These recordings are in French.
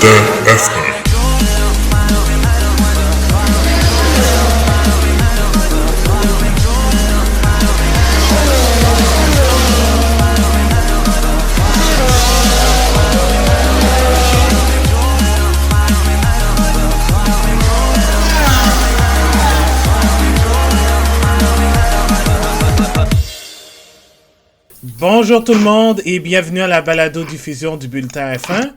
TF1. Bonjour tout le monde et bienvenue à la balado-diffusion du Bulletin F1.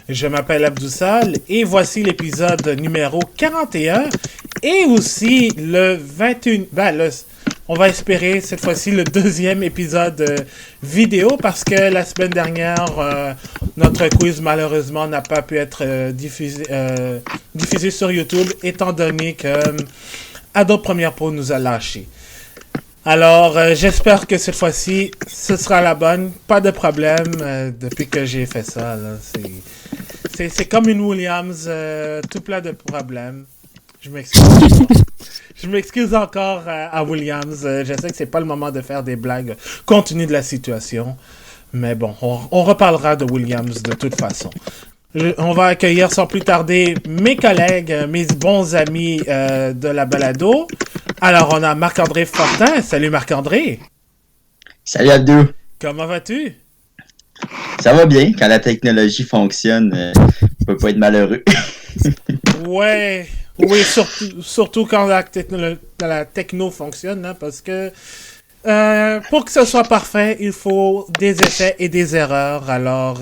Je m'appelle Abdoussal et voici l'épisode numéro 41 et aussi le 21... on va espérer cette fois-ci le deuxième épisode vidéo parce que la semaine dernière, notre quiz malheureusement n'a pas pu être diffusé sur YouTube étant donné que Adobe Premiere Pro nous a lâchés. Alors, j'espère que cette fois-ci, ce sera la bonne. Pas de problème depuis que j'ai fait ça. Là. C'est comme une Williams, tout plein de problèmes. Je m'excuse. Je m'excuse encore à Williams. Je sais que c'est pas le moment de faire des blagues compte tenu de la situation. Mais bon, on reparlera de Williams de toute façon. On va accueillir sans plus tarder mes collègues, mes bons amis de la balado. Alors, on a Marc-André Fortin. Salut Marc-André. Salut Abdou. Comment vas-tu? Ça va bien. Quand la technologie fonctionne, on peut pas être malheureux. Oui, surtout quand la techno fonctionne, hein, parce que pour que ce soit parfait, il faut des essais et des erreurs. Alors,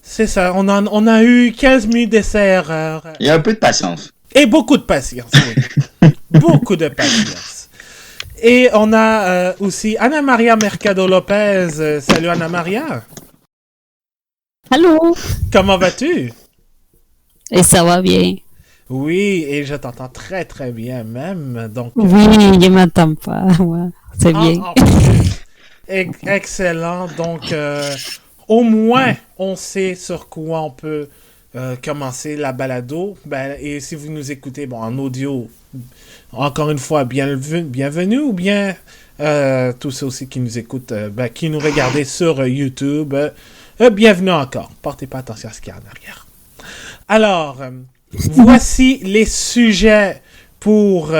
c'est ça. On a eu 15 minutes d'essais-erreurs. Il y a un peu de patience. Et beaucoup de patience, oui. Beaucoup de patience. Et on a aussi Ana Maria Mercado Lopez. Salut Ana Maria. Allô? Comment vas-tu? Et ça va bien. Oui, et je t'entends très très bien même. Donc, oui, je m'entends pas. Ouais, c'est bien. Excellent. Donc, au moins, on sait sur quoi on peut commencer la balado. Et si vous nous écoutez en audio, encore une fois, bienvenue, ou bien tous ceux aussi qui nous écoutent, qui nous regardent sur YouTube, bienvenue encore. Portez pas attention à ce qu'il y a en arrière. Alors, voici les sujets pour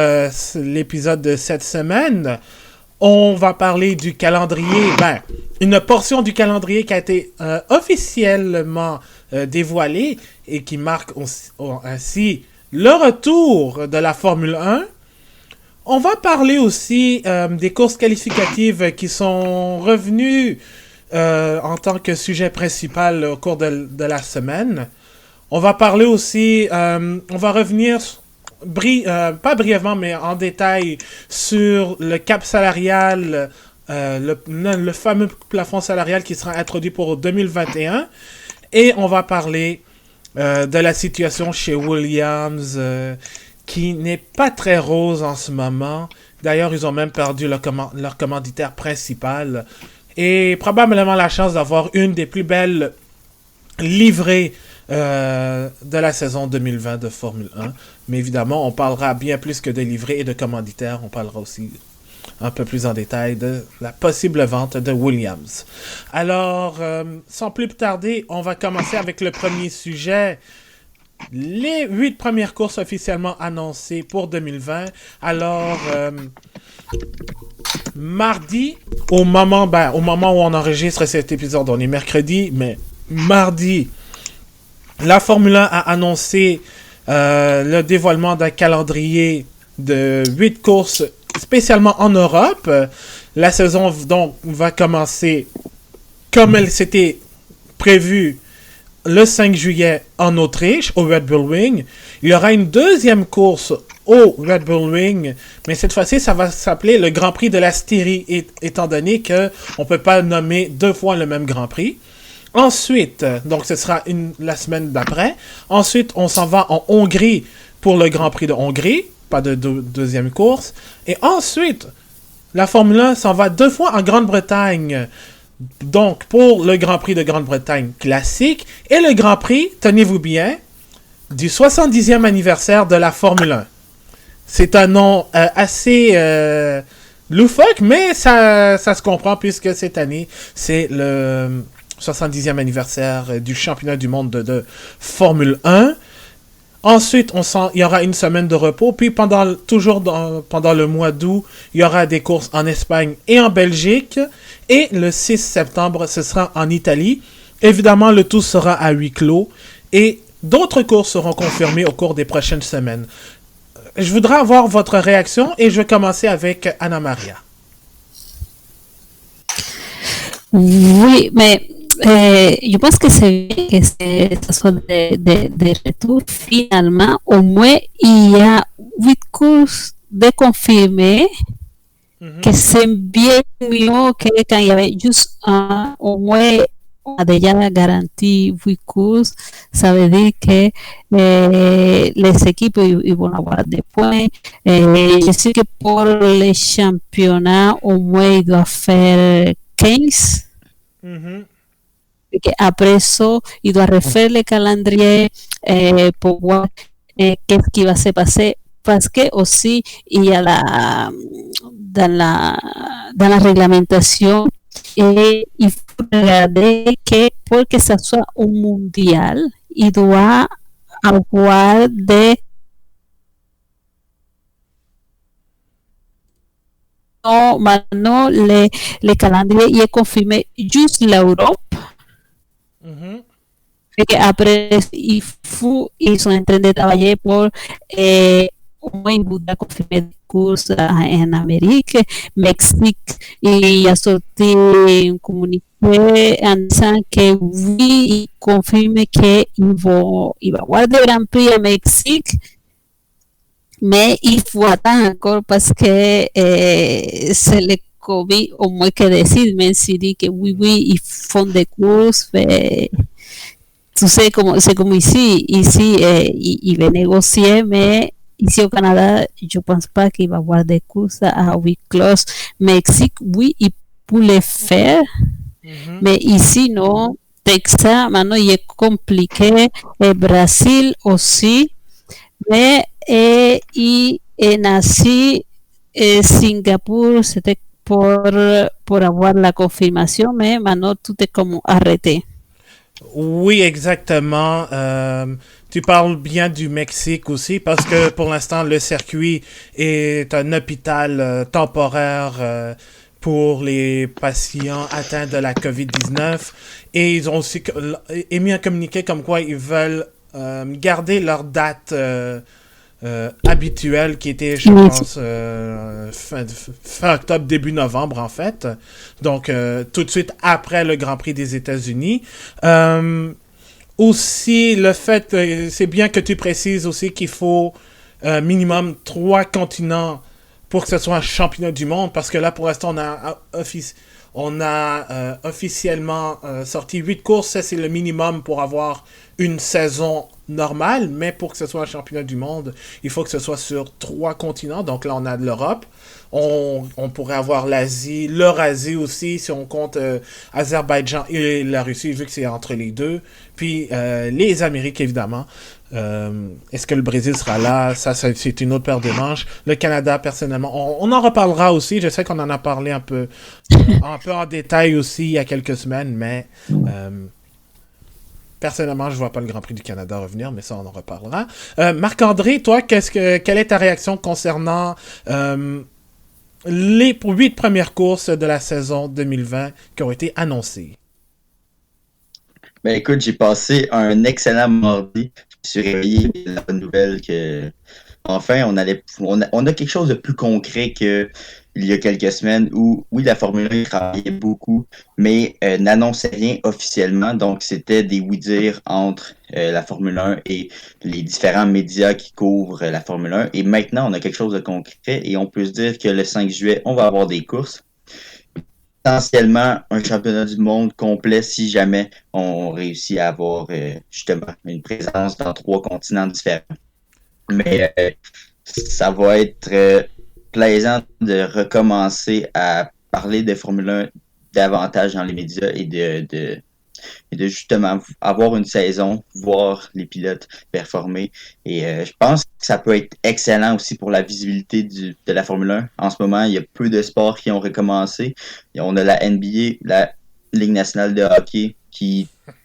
l'épisode de cette semaine. On va parler du calendrier, une portion du calendrier qui a été officiellement dévoilée et qui marque ainsi le retour de la Formule 1. On va parler aussi des courses qualificatives qui sont revenues en tant que sujet principal au cours de la semaine. On va parler aussi, on va revenir, pas brièvement, mais en détail, sur le cap salarial, le fameux plafond salarial qui sera introduit pour 2021. Et on va parler de la situation chez Williams, qui n'est pas très rose en ce moment. D'ailleurs, ils ont même perdu leur commanditaire principal. Et probablement la chance d'avoir une des plus belles livrées de la saison 2020 de Formule 1. Mais évidemment, on parlera bien plus que de livrées et de commanditaires. On parlera aussi un peu plus en détail de la possible vente de Williams. Alors, sans plus tarder, on va commencer avec le premier sujet. Les 8 premières courses officiellement annoncées pour 2020. Alors, mardi, au moment où on enregistre cet épisode, on est mercredi, mais mardi, la Formule 1 a annoncé le dévoilement d'un calendrier de 8 courses spécialement en Europe. La saison donc va commencer comme elle s'était prévue le 5 juillet en Autriche, au Red Bull Ring. Il y aura une deuxième course au Red Bull Ring, mais cette fois-ci, ça va s'appeler le Grand Prix de la Styrie, étant donné qu'on ne peut pas nommer deux fois le même Grand Prix. Ensuite, donc ce sera la semaine d'après. Ensuite, on s'en va en Hongrie pour le Grand Prix de Hongrie. Pas de deuxième course. Et ensuite, la Formule 1 s'en va 2 fois en Grande-Bretagne. Donc, pour le Grand Prix de Grande-Bretagne classique et le Grand Prix, tenez-vous bien, du 70e anniversaire de la Formule 1. C'est un nom assez loufoque, mais ça se comprend puisque cette année, c'est le 70e anniversaire du championnat du monde de Formule 1. Ensuite, il y aura une semaine de repos. Puis pendant le mois d'août, il y aura des courses en Espagne et en Belgique. Et le 6 septembre, ce sera en Italie. Évidemment, le tout sera à huis clos. Et d'autres courses seront confirmées au cours des prochaines semaines. Je voudrais avoir votre réaction et je vais commencer avec Anna Maria. Oui, mais je pense que c'est bien que ce soit des retours. Finalement, au moins, il y a 8 courses de confirmés, que c'est bien mieux que quand il y avait juste un. Au moins, on a déjà garanti 8 courses. Ça veut dire que les équipes ils vont avoir des points. Je sais que pour les championnats, au moins, ils doivent faire 15. Et après ça, il doit refaire le calendrier pour voir qu'est-ce qui va se passer. Parce que aussi, il y a dans la réglementation, et il faut regarder que pour que ça soit un mondial, il doit avoir des non, maintenant le calendrier il est confirmé juste l'Europe. Et après, ils sont en train de travailler pour au moins ils voudraient confirmer des courses en Amérique, Mexique. Il a sorti un communiqué en disant que oui, il confirme qu'il va y avoir des Grand Prix à Mexique. Mais il faut attendre encore parce que c'est le COVID, au moins que décide, même s'il dit que oui, ils font des courses, mais tu sais, c'est comme ici il va négocier, mais ici au Canada, je ne pense pas qu'il va y avoir des courses à huis clos. Mexique, oui, il peut le faire, mais ici, non. Texas, maintenant, il est compliqué. Et Brésil aussi. Mais y en Asie, Singapour, c'était pour avoir la confirmation, mais maintenant tout est comme arrêté. Oui, exactement. Tu parles bien du Mexique aussi parce que pour l'instant, le circuit est un hôpital temporaire pour les patients atteints de la COVID-19 et ils ont aussi émis un communiqué comme quoi ils veulent garder leur date habituelle qui était, je pense, fin octobre, début novembre, en fait. Donc, tout de suite après le Grand Prix des États-Unis. Aussi, le fait, c'est bien que tu précises aussi qu'il faut minimum 3 continents pour que ce soit un championnat du monde, parce que là, pour l'instant, on a officiellement sorti 8 courses. Ça, c'est le minimum pour avoir une saison normale, mais pour que ce soit un championnat du monde, il faut que ce soit sur 3 continents. Donc là, on a de l'Europe. On pourrait avoir l'Asie, l'Eurasie aussi, si on compte Azerbaïdjan et la Russie, vu que c'est entre les deux. Puis les Amériques, évidemment. Est-ce que le Brésil sera là? Ça, c'est une autre paire de manches. Le Canada, personnellement, on en reparlera aussi. Je sais qu'on en a parlé un peu en détail aussi il y a quelques semaines, mais personnellement, je vois pas le Grand Prix du Canada revenir, mais ça, on en reparlera. Marc-André, toi, quelle est ta réaction concernant les 8 premières courses de la saison 2020 qui ont été annoncées? Ben écoute, j'ai passé un excellent mardi. Je me suis réveillé avec la bonne nouvelle que enfin on a quelque chose de plus concret que il y a quelques semaines où oui la Formule 1 travaillait beaucoup, mais n'annonçait rien officiellement. Donc c'était des oui-dire entre la Formule 1 et les différents médias qui couvrent la Formule 1. Et maintenant on a quelque chose de concret et on peut se dire que le 5 juillet on va avoir des courses. Potentiellement un championnat du monde complet si jamais on réussit à avoir justement une présence dans 3 continents différents. Mais ça va être plaisant de recommencer à parler de Formule 1 davantage dans les médias et de justement avoir une saison, voir les pilotes performer. Et je pense que ça peut être excellent aussi pour la visibilité de la Formule 1. En ce moment, il y a peu de sports qui ont recommencé. Et on a la NBA, la Ligue nationale de hockey,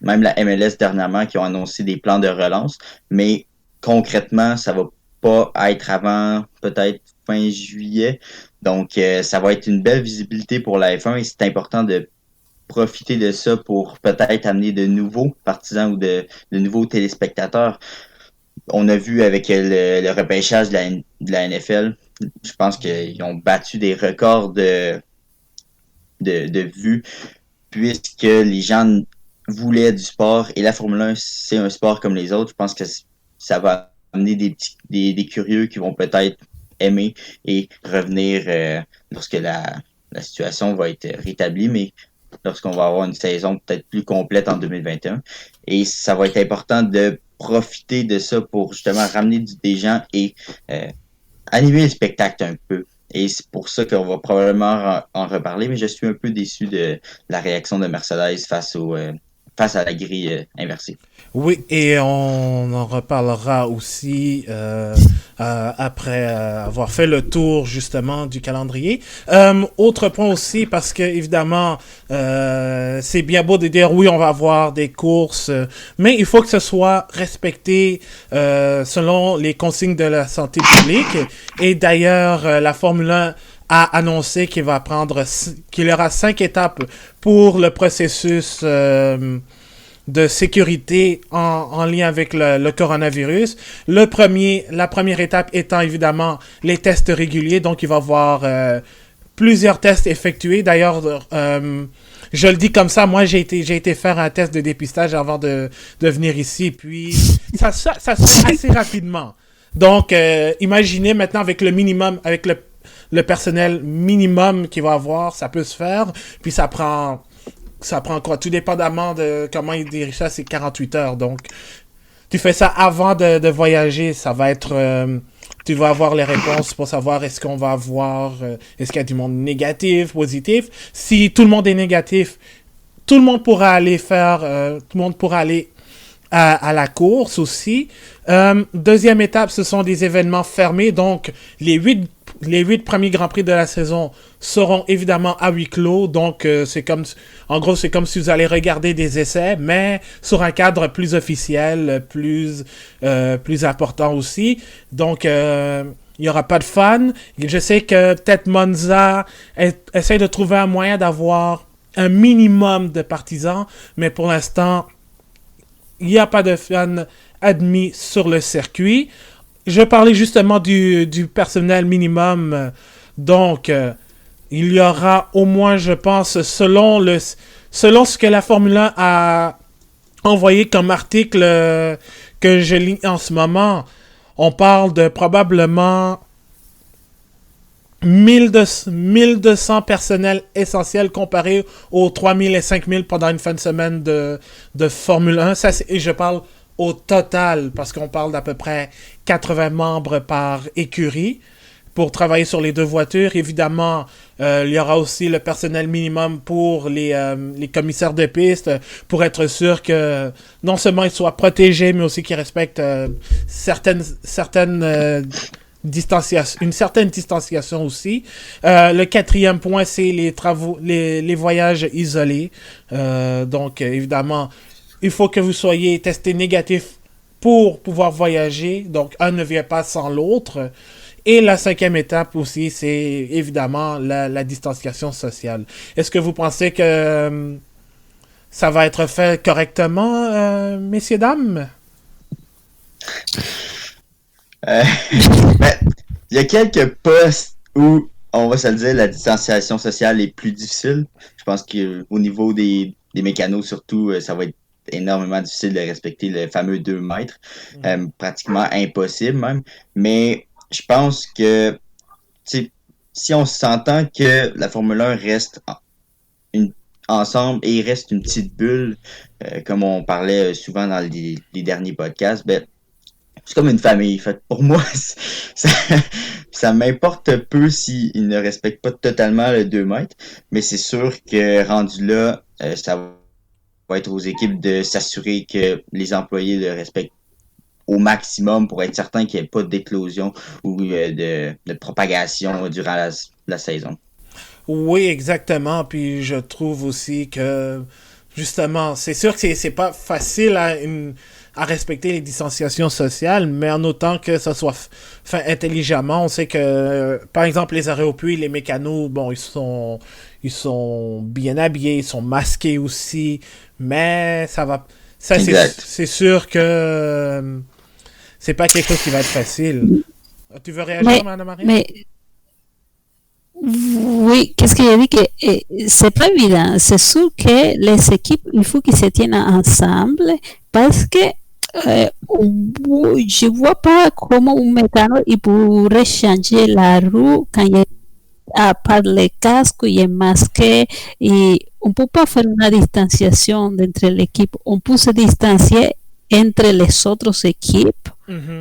même la MLS dernièrement, qui ont annoncé des plans de relance, mais concrètement, ça va pas être avant peut-être fin juillet. Donc, ça va être une belle visibilité pour la F1 et c'est important de profiter de ça pour peut-être amener de nouveaux partisans ou de nouveaux téléspectateurs. On a vu avec le repêchage de la NFL, je pense qu'ils ont battu des records de vues puisque les gens voulaient du sport et la Formule 1, c'est un sport comme les autres. Je pense que ça va amener des curieux qui vont peut-être aimer et revenir lorsque la situation va être rétablie, mais lorsqu'on va avoir une saison peut-être plus complète en 2021. Et ça va être important de profiter de ça pour justement ramener des gens et animer le spectacle un peu. Et c'est pour ça qu'on va probablement en reparler, mais je suis un peu déçu de la réaction de Mercedes face à la grille inversée. Oui, et on en reparlera aussi après avoir fait le tour justement du calendrier. Autre point aussi, parce que évidemment, c'est bien beau de dire oui, on va avoir des courses, mais il faut que ce soit respecté selon les consignes de la santé publique. Et d'ailleurs, la Formule 1 a annoncé qu'il y aura 5 étapes pour le processus de sécurité en lien avec le coronavirus. La première étape étant évidemment les tests réguliers, donc il va y avoir plusieurs tests effectués. D'ailleurs, je le dis comme ça, moi j'ai été faire un test de dépistage avant de venir ici, puis ça se fait assez rapidement. Donc, imaginez maintenant avec le minimum, avec le personnel minimum qu'il va avoir, ça peut se faire, puis ça prend quoi? Tout dépendamment de comment il dirige ça, c'est 48 heures. Donc, tu fais ça avant de voyager, ça va être... tu vas avoir les réponses pour savoir est-ce qu'on va avoir... est-ce qu'il y a du monde négatif, positif. Si tout le monde est négatif, tout le monde pourra aller à la course aussi. Deuxième étape, ce sont des événements fermés. Donc, les 8 premiers Grands Prix de la saison seront évidemment à huis clos. Donc, c'est comme si vous allez regarder des essais, mais sur un cadre plus officiel, plus important aussi. Donc, il n'y aura pas de fans. Je sais que peut-être Monza essaie de trouver un moyen d'avoir un minimum de partisans, mais pour l'instant, il n'y a pas de fans admis sur le circuit. Je parlais justement du personnel minimum. Donc, il y aura au moins, je pense, selon ce que la Formule 1 a envoyé comme article que je lis en ce moment, on parle de probablement 1200 personnels essentiels comparé aux 3000 et 5000 pendant une fin de semaine de Formule 1. Et je parle au total, parce qu'on parle d'à peu près 80 membres par écurie pour travailler sur les 2 voitures. Évidemment, il y aura aussi le personnel minimum pour les commissaires de piste, pour être sûr que non seulement ils soient protégés, mais aussi qu'ils respectent une certaine distanciation aussi. Le 4e point, c'est les voyages isolés. Donc, évidemment, il faut que vous soyez testé négatif pour pouvoir voyager. Donc, un ne vient pas sans l'autre. Et la 5e étape aussi, c'est évidemment la distanciation sociale. Est-ce que vous pensez que ça va être fait correctement, messieurs, dames? Ben, il y a quelques postes où, on va se le dire, la distanciation sociale est plus difficile. Je pense qu'au niveau des mécanos, surtout, ça va être énormément difficile de respecter le fameux 2 mètres. Pratiquement impossible même. Mais je pense que si on s'entend que la Formule 1 reste ensemble et reste une petite bulle, comme on parlait souvent dans les derniers podcasts, ben, c'est comme une famille. Fait pour moi, ça m'importe peu s'ils ne respectent pas totalement le 2 mètres, mais c'est sûr que rendu là, ça va être aux équipes de s'assurer que les employés le respectent au maximum pour être certain qu'il n'y ait pas d'éclosion ou de propagation durant la saison. Oui, exactement. Puis je trouve aussi que justement, c'est sûr que c'est pas facile à respecter les distanciations sociales, mais en autant que ça soit fait intelligemment. On sait que, par exemple, les arrêts au puits, les mécanos, bon, ils sont bien habillés, ils sont masqués aussi, mais ça va, ça c'est sûr que c'est pas quelque chose qui va être facile. Tu veux réagir, Madame Marie? Mais oui, qu'est-ce que j'ai dit que c'est pas évident. C'est sûr que les équipes, il faut qu'ils se tiennent ensemble parce que je vois pas comment un mécano il pourrait changer la roue quand il a pas les casques, il est masqué et on peut pas faire une distanciation entre l'équipe. On peut se distancier entre les autres équipes,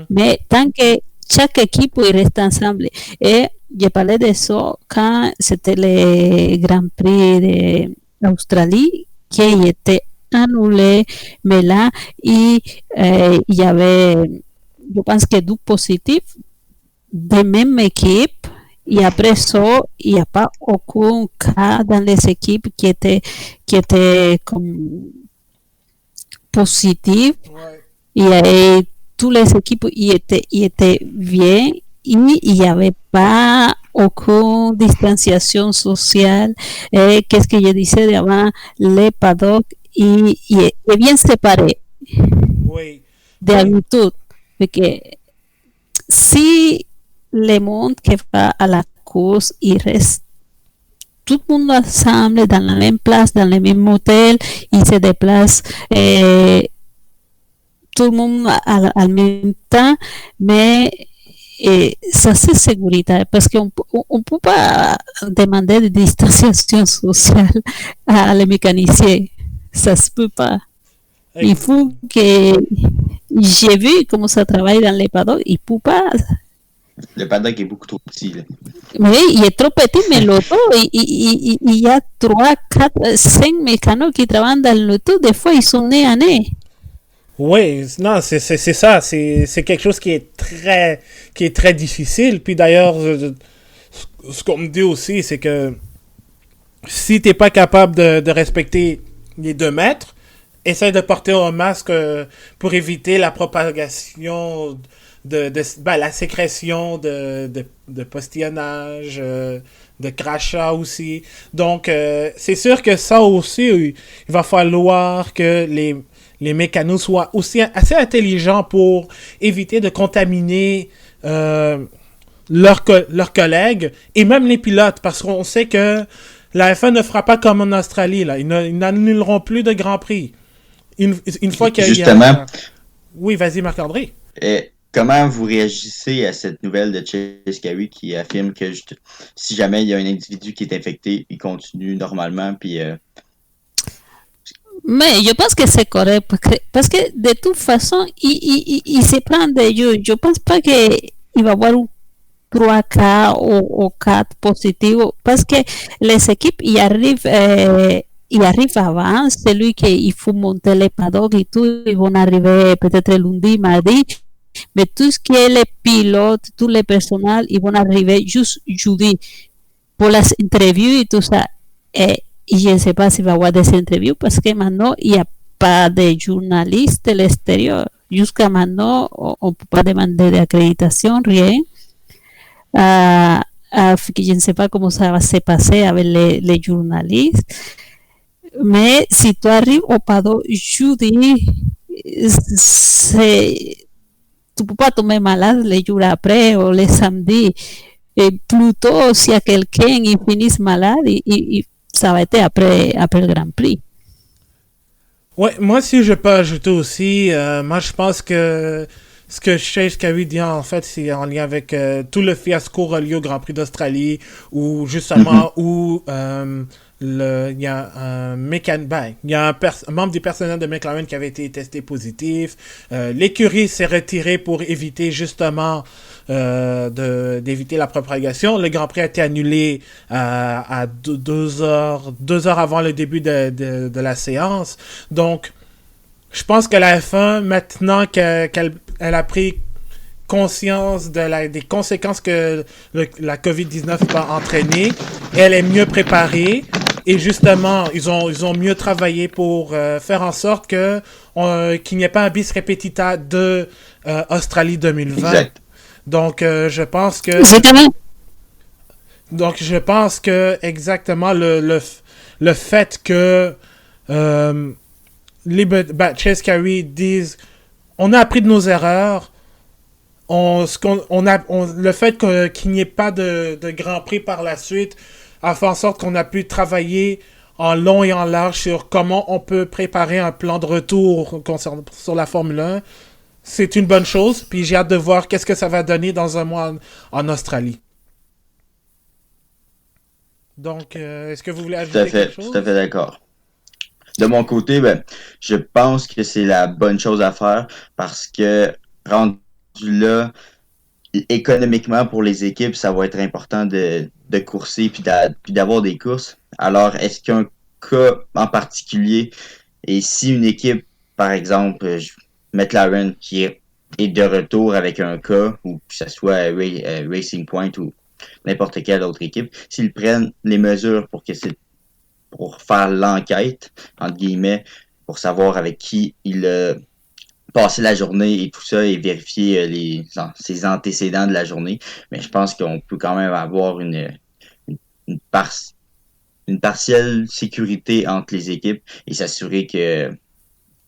mais tant que chaque équipe reste ensemble. Et je parlais de ça quand c'était le Grand Prix d'Australie qui était annulé, mais là, il y avait, je pense que 2 positifs de même équipe. Et après ça, il n'y a pas aucun cas dans les équipes qui était comme positif. Et toutes les équipes étaient bien. Il n'y avait pas aucune distanciation sociale. Qu'est-ce que je disais avant, les paddocks est bien séparé d'habitude. Parce que si le monde qui va à la course, il reste tout le monde ensemble dans la même place, dans le même hôtel, il se déplace tout le monde en même temps, mais ça c'est sécurité parce qu'on ne peut pas demander de distanciation sociale à les mécaniciens. Ça se peut pas. Il faut que j'ai vu comment ça travaille dans les paddocks. Il peut pas. Le paddock est beaucoup trop petit. Là. Oui, il est trop petit, mais l'auto, il y a 3, 4, 5 mécanos qui travaillent dans l'auto. Des fois, ils sont nez à nez. Oui, non, c'est ça. C'est quelque chose qui est très difficile. Puis d'ailleurs, ce qu'on me dit aussi, c'est que si t'es pas capable de respecter les 2 mètres, essaye de porter un masque pour éviter la propagation la sécrétion de postillonnage, de crachat aussi. Donc, c'est sûr que ça aussi, il va falloir que les mécanos soient aussi assez intelligents pour éviter de contaminer leurs collègues et même les pilotes, parce qu'on sait que la F1 ne fera pas comme en Australie. Là. Ils n'annuleront plus de Grand Prix. Une fois qu'il y a... Oui, vas-y, Marc-André. Comment vous réagissez à cette nouvelle de Chase Carey qui affirme que si jamais il y a un individu qui est infecté, il continue normalement, puis... Mais je pense que c'est correct, parce que de toute façon, il se prend de jeu. Je pense pas qu'il va y avoir 3 cas ou 4 positifs, parce que les équipes y arrivent avant, celui qu'il faut monter les paddocks et tout, ils vont arriver peut-être lundi, mardi, mais tout ce qui est les pilotes, tous les personnels, ils vont arriver juste jeudi pour les interviews et tout ça. Et je ne sais pas s'il va y avoir des interviews parce que maintenant, il n'y a pas de journalistes à l'extérieur. Jusqu'à maintenant, on ne peut pas demander d'accréditation, rien. Je ne sais pas comment ça va se passer avec les journalistes. Mais si tu arrives au paddock jeudi, tu ne peux pas tomber malade les jours après ou les samedis. Et plutôt, si y a quelqu'un qui finit malade, ça va être après le Grand Prix. Ouais, moi, si je peux ajouter aussi, moi, je pense que ce que Chase Carey dit, en fait, c'est en lien avec tout le fiasco relié au Grand Prix d'Australie, où justement, où il y a un membre du personnel de McLaren qui avait été testé positif. L'écurie s'est retirée pour éviter justement d'éviter la propagation. Le Grand Prix a été annulé à 2 heures avant le début de la séance. Donc, je pense que la F1, maintenant qu'elle a pris conscience des conséquences que la COVID-19 va entraîner, elle est mieux préparée Et justement, ils ont mieux travaillé pour faire en sorte qu'il n'y ait pas un bis repetita de Australie 2020. Exact. Donc, je pense que Exactement. exactement le fait que Chase Carey disent on a appris de nos erreurs, le fait qu'il n'y ait pas de Grand Prix par la suite a fait en sorte qu'on a pu travailler en long et en large sur comment on peut préparer un plan de retour sur la Formule 1. C'est une bonne chose, puis j'ai hâte de voir qu'est-ce que ça va donner dans un mois en Australie. Donc, est-ce que vous voulez ajouter quelque chose? Tout à fait d'accord. De mon côté, je pense que c'est la bonne chose à faire parce que rendu là, économiquement pour les équipes, ça va être important de courser puis d'avoir des courses. Alors, est-ce qu'un cas en particulier, et si une équipe, par exemple, McLaren qui est de retour avec un cas, ou que ce soit Racing Point ou n'importe quelle autre équipe, s'ils prennent les mesures pour faire l'enquête, entre guillemets, pour savoir avec qui il a passé la journée et tout ça et vérifier ses antécédents de la journée. Mais je pense qu'on peut quand même avoir une partielle sécurité entre les équipes et s'assurer que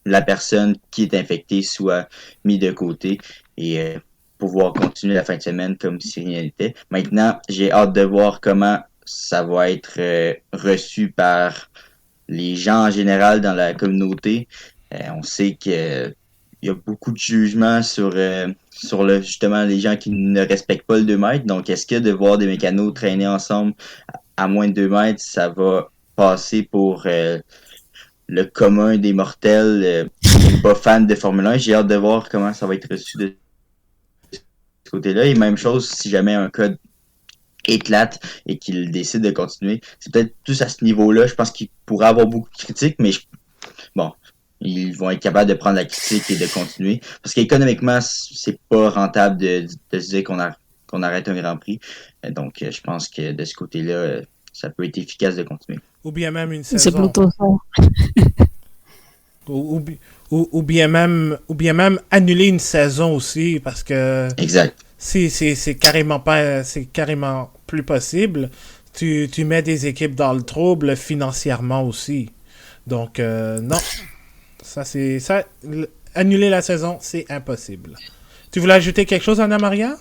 la personne qui est infectée soit mise de côté et pouvoir continuer la fin de semaine comme si rien n'était. Maintenant, j'ai hâte de voir comment ça va être reçu par les gens en général dans la communauté. On sait que il y a beaucoup de jugements sur justement les gens qui ne respectent pas le 2 mètres. Donc, est-ce que de voir des mécanos traîner ensemble à moins de 2 mètres, ça va passer pour le commun des mortels pas fans de Formule 1? J'ai hâte de voir comment ça va être reçu de ce côté-là. Et même chose, si jamais un code éclate et qu'il décide de continuer, c'est peut-être plus à ce niveau-là. Je pense qu'il pourrait avoir beaucoup de critiques, mais bon, ils vont être capables de prendre la critique et de continuer. Parce qu'économiquement, c'est pas rentable de se dire qu'on arrête un Grand Prix. Donc, je pense que de ce côté-là, ça peut être efficace de continuer. Ou bien même une C'est saison. plutôt ça. Ou bien même annuler une saison aussi, parce que Exact. c'est carrément plus possible. Tu mets des équipes dans le trouble financièrement aussi. Donc, non. Annuler la saison, c'est impossible. Tu voulais ajouter quelque chose, Anna Maria?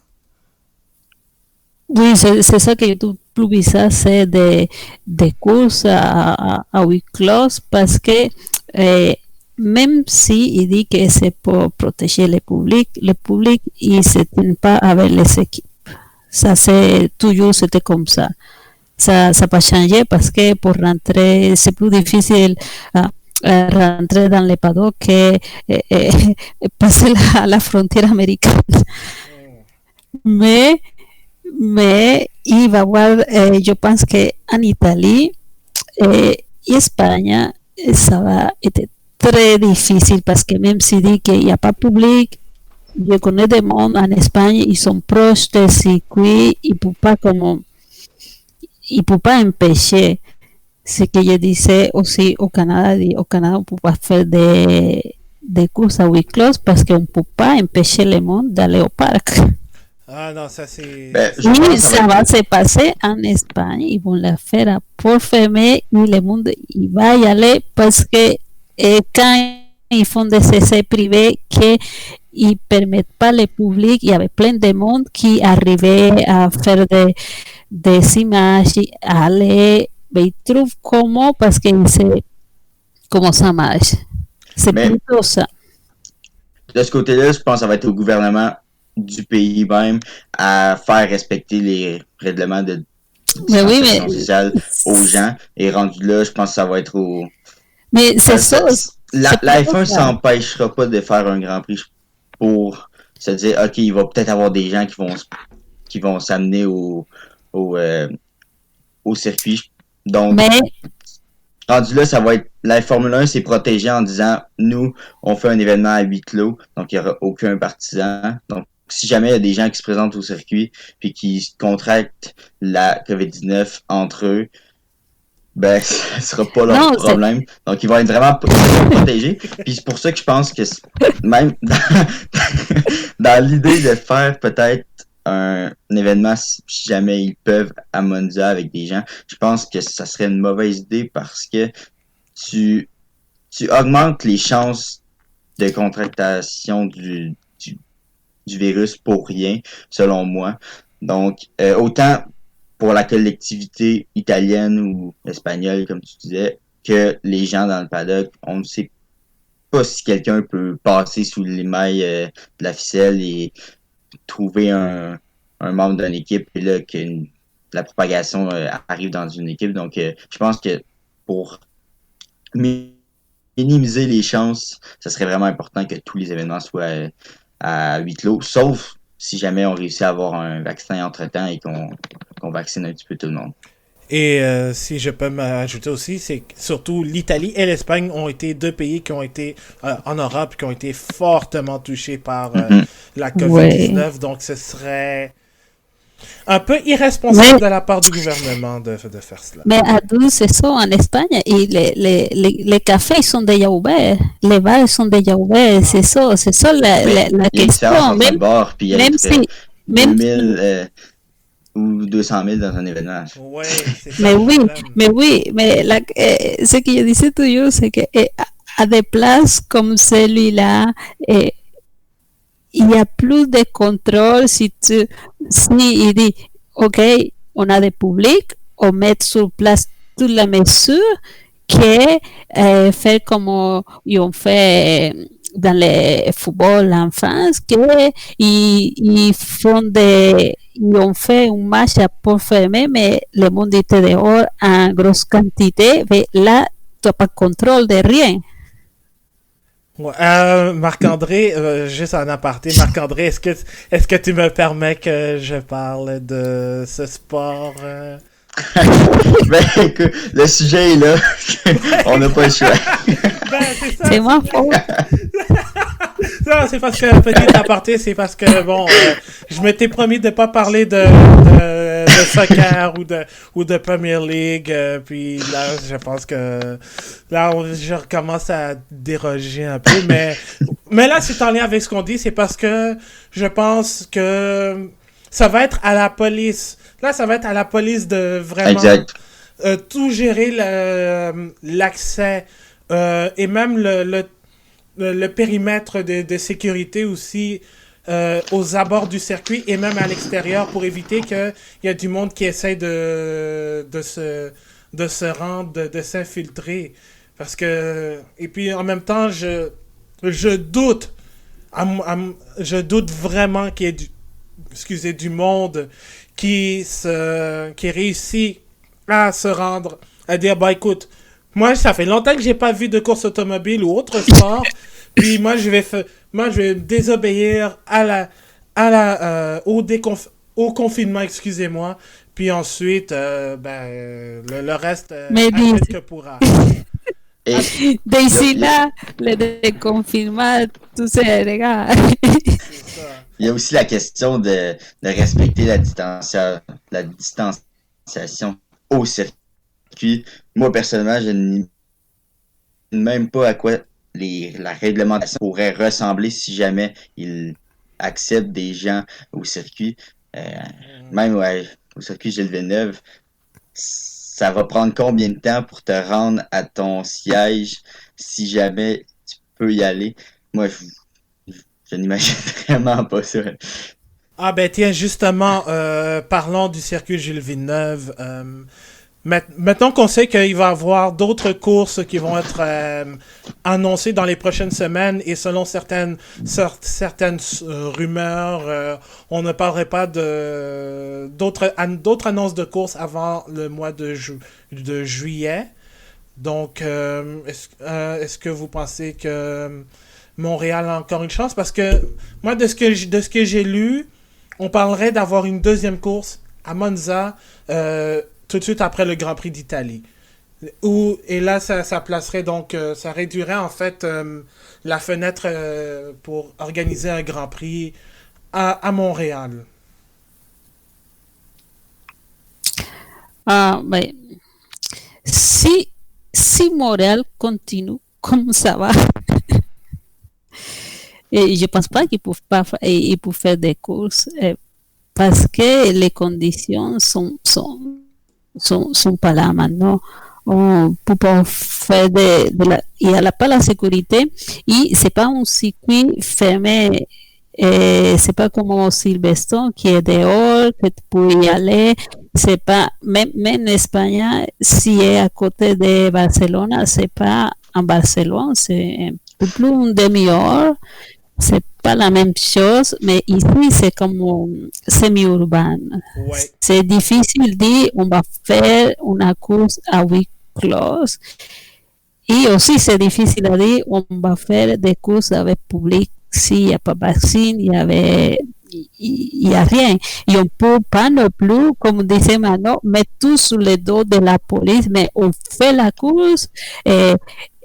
Oui, c'est ça que je plus bizarre, c'est de courses à huis clos parce que même si il dit que c'est pour protéger le public, il ne se tient pas avec les équipes. Ça, c'est toujours, c'était comme ça. Ça n'a pas changé parce que pour rentrer, c'est plus difficile rentrer dans les paddocks que passer la frontière américaine. Mais il va y avoir, je pense qu'en Italie et Espagne, ça va être très difficile parce que même si dit qu'il n'y a pas public, je connais des monde en Espagne, ils sont proches des circuits, ils ne peuvent pas empêcher ce que je disais aussi au Canada on ne peut pas faire des courses à huis clos parce qu'on ne peut pas empêcher le monde d'aller au parc. Ah non, ça c'est... Oui, ça va se passer en Espagne, ils vont la faire à port fermé et le monde il va y aller parce que quand ils font des essais privés qu'ils ne permettent pas le public, il y avait plein de monde qui arrivait à faire des images, à aller, mais ils trouvent comment parce que c'est comment ça marche. C'est plutôt ça. De ce côté-là, je pense que ça va être au gouvernement du pays même à faire respecter les règlements de distanciation sociale aux gens. Et rendu là, je pense que ça va être au... Mais c'est ça. La F1 s'empêchera pas de faire un Grand Prix pour se dire, OK, il va peut-être avoir des gens qui vont s'amener au circuit. Donc, rendu là, ça va être... La Formule 1 s'est protégée en disant, nous, on fait un événement à huis clos, donc il n'y aura aucun partisan. Donc, si jamais il y a des gens qui se présentent au circuit puis qui contractent la COVID-19 entre eux, ben, ça sera pas leur Non, problème. Donc, ils vont être vraiment protégés. Puis c'est pour ça que je pense que même dans l'idée de faire peut-être un événement, si jamais ils peuvent, à Monza avec des gens, je pense que ça serait une mauvaise idée parce que tu, tu augmentes les chances de contractation du virus pour rien, selon moi. Donc, autant pour la collectivité italienne ou espagnole, comme tu disais, que les gens dans le paddock, on ne sait pas si quelqu'un peut passer sous les mailles de la ficelle et trouver un membre d'une équipe et là que la propagation arrive dans une équipe. Donc, je pense que pour minimiser les chances, ce serait vraiment important que tous les événements soient à huis clos, sauf si jamais on réussit à avoir un vaccin entre-temps et qu'on vaccine un petit peu tout le monde. Et si je peux m'ajouter aussi, c'est que surtout l'Italie et l'Espagne ont été deux pays qui ont été en Europe qui ont été fortement touchés par la COVID-19. Donc ce serait un peu irresponsable de la part du gouvernement de faire cela. Mais à 12, c'est ça, en Espagne, et les cafés sont déjà ouverts, les bars sont déjà ouverts, c'est ça la question. Même, bord, puis même si... 2000 ou 200 000 dans un événement. Ouais, c'est ça. Mais ce que je disais toujours, c'est que à des places comme celui-là, il y a plus de contrôle si il dit, OK, on a des publics, on met sur place toutes les mesures que faire comme ils ont fait dans le football en France, qu'ils ont fait un match à port fermé, mais le monde était dehors en grosse quantité, mais là, tu n'as pas de contrôle de rien. Ouais, Marc-André, juste en aparté, Marc-André, est-ce que tu me permets que je parle de ce sport? Ben, écoute, le sujet est là. On n'a pas le choix. Ben, c'est ma faute. Non, c'est parce que, petit aparté, c'est parce que, bon, je m'étais promis de pas parler de soccer ou de Premier League, puis là, je pense que, là, je recommence à déroger un peu, mais là, c'est en lien avec ce qu'on dit, c'est parce que je pense que ça va être à la police. Là, ça va être à la police de vraiment tout gérer l'accès et même le périmètre de sécurité aussi aux abords du circuit et même à l'extérieur pour éviter qu'il y a du monde qui essaie de se rendre, de s'infiltrer. Parce que... Et puis en même temps, je doute vraiment qu'il y ait du monde qui réussit à se rendre, à dire, bah écoute, moi ça fait longtemps que j'ai pas vu de course automobile ou autre sport, puis moi je vais désobéir au confinement, excusez-moi, puis ensuite, le reste, que pourra. D'ici là, le déconfinement, tout ça, les gars. Il y a aussi la question de respecter la distanciation au circuit. Moi, personnellement, je ne sais même pas à quoi la réglementation pourrait ressembler si jamais ils acceptent des gens au circuit. Même au circuit Gilles Villeneuve, ça va prendre combien de temps pour te rendre à ton siège si jamais tu peux y aller? Moi, je n'imagine vraiment pas ça. Ah ben tiens, justement, parlons du circuit Gilles Villeneuve. Maintenant qu'on sait qu'il va y avoir d'autres courses qui vont être annoncées dans les prochaines semaines et selon certaines rumeurs, on ne parlerait pas d'autres annonces de courses avant le mois de juillet. Donc, est-ce que vous pensez que Montréal a encore une chance? Parce que moi, de ce que j'ai lu, on parlerait d'avoir une deuxième course à Monza tout de suite après le Grand Prix d'Italie. Et là, ça placerait donc, ça réduirait en fait la fenêtre pour organiser un Grand Prix à Montréal. Ben, si, si Montréal continue comme ça va, et je pense pas qu'ils peuvent pas ils peuvent faire des courses parce que les conditions sont pas là maintenant. On peut pas faire il n'y a pas la sécurité et c'est pas un circuit fermé. C'est pas comme au Silverstone qui est dehors, que tu peux y aller. C'est pas, même en Espagne, si est à côté de Barcelone, c'est pas en Barcelone, c'est un peu plus une demi-heure. C'est pas la même chose, mais ici c'est comme semi-urbain. Ouais. C'est difficile de dire on va faire une course à huis clos. Et aussi c'est difficile à dire on va faire des courses avec public s'il n'y a pas de vaccin, il y a rien. Et on peut pas non plus, comme disait Manon, mettre tout sous le dos de la police, mais on fait la course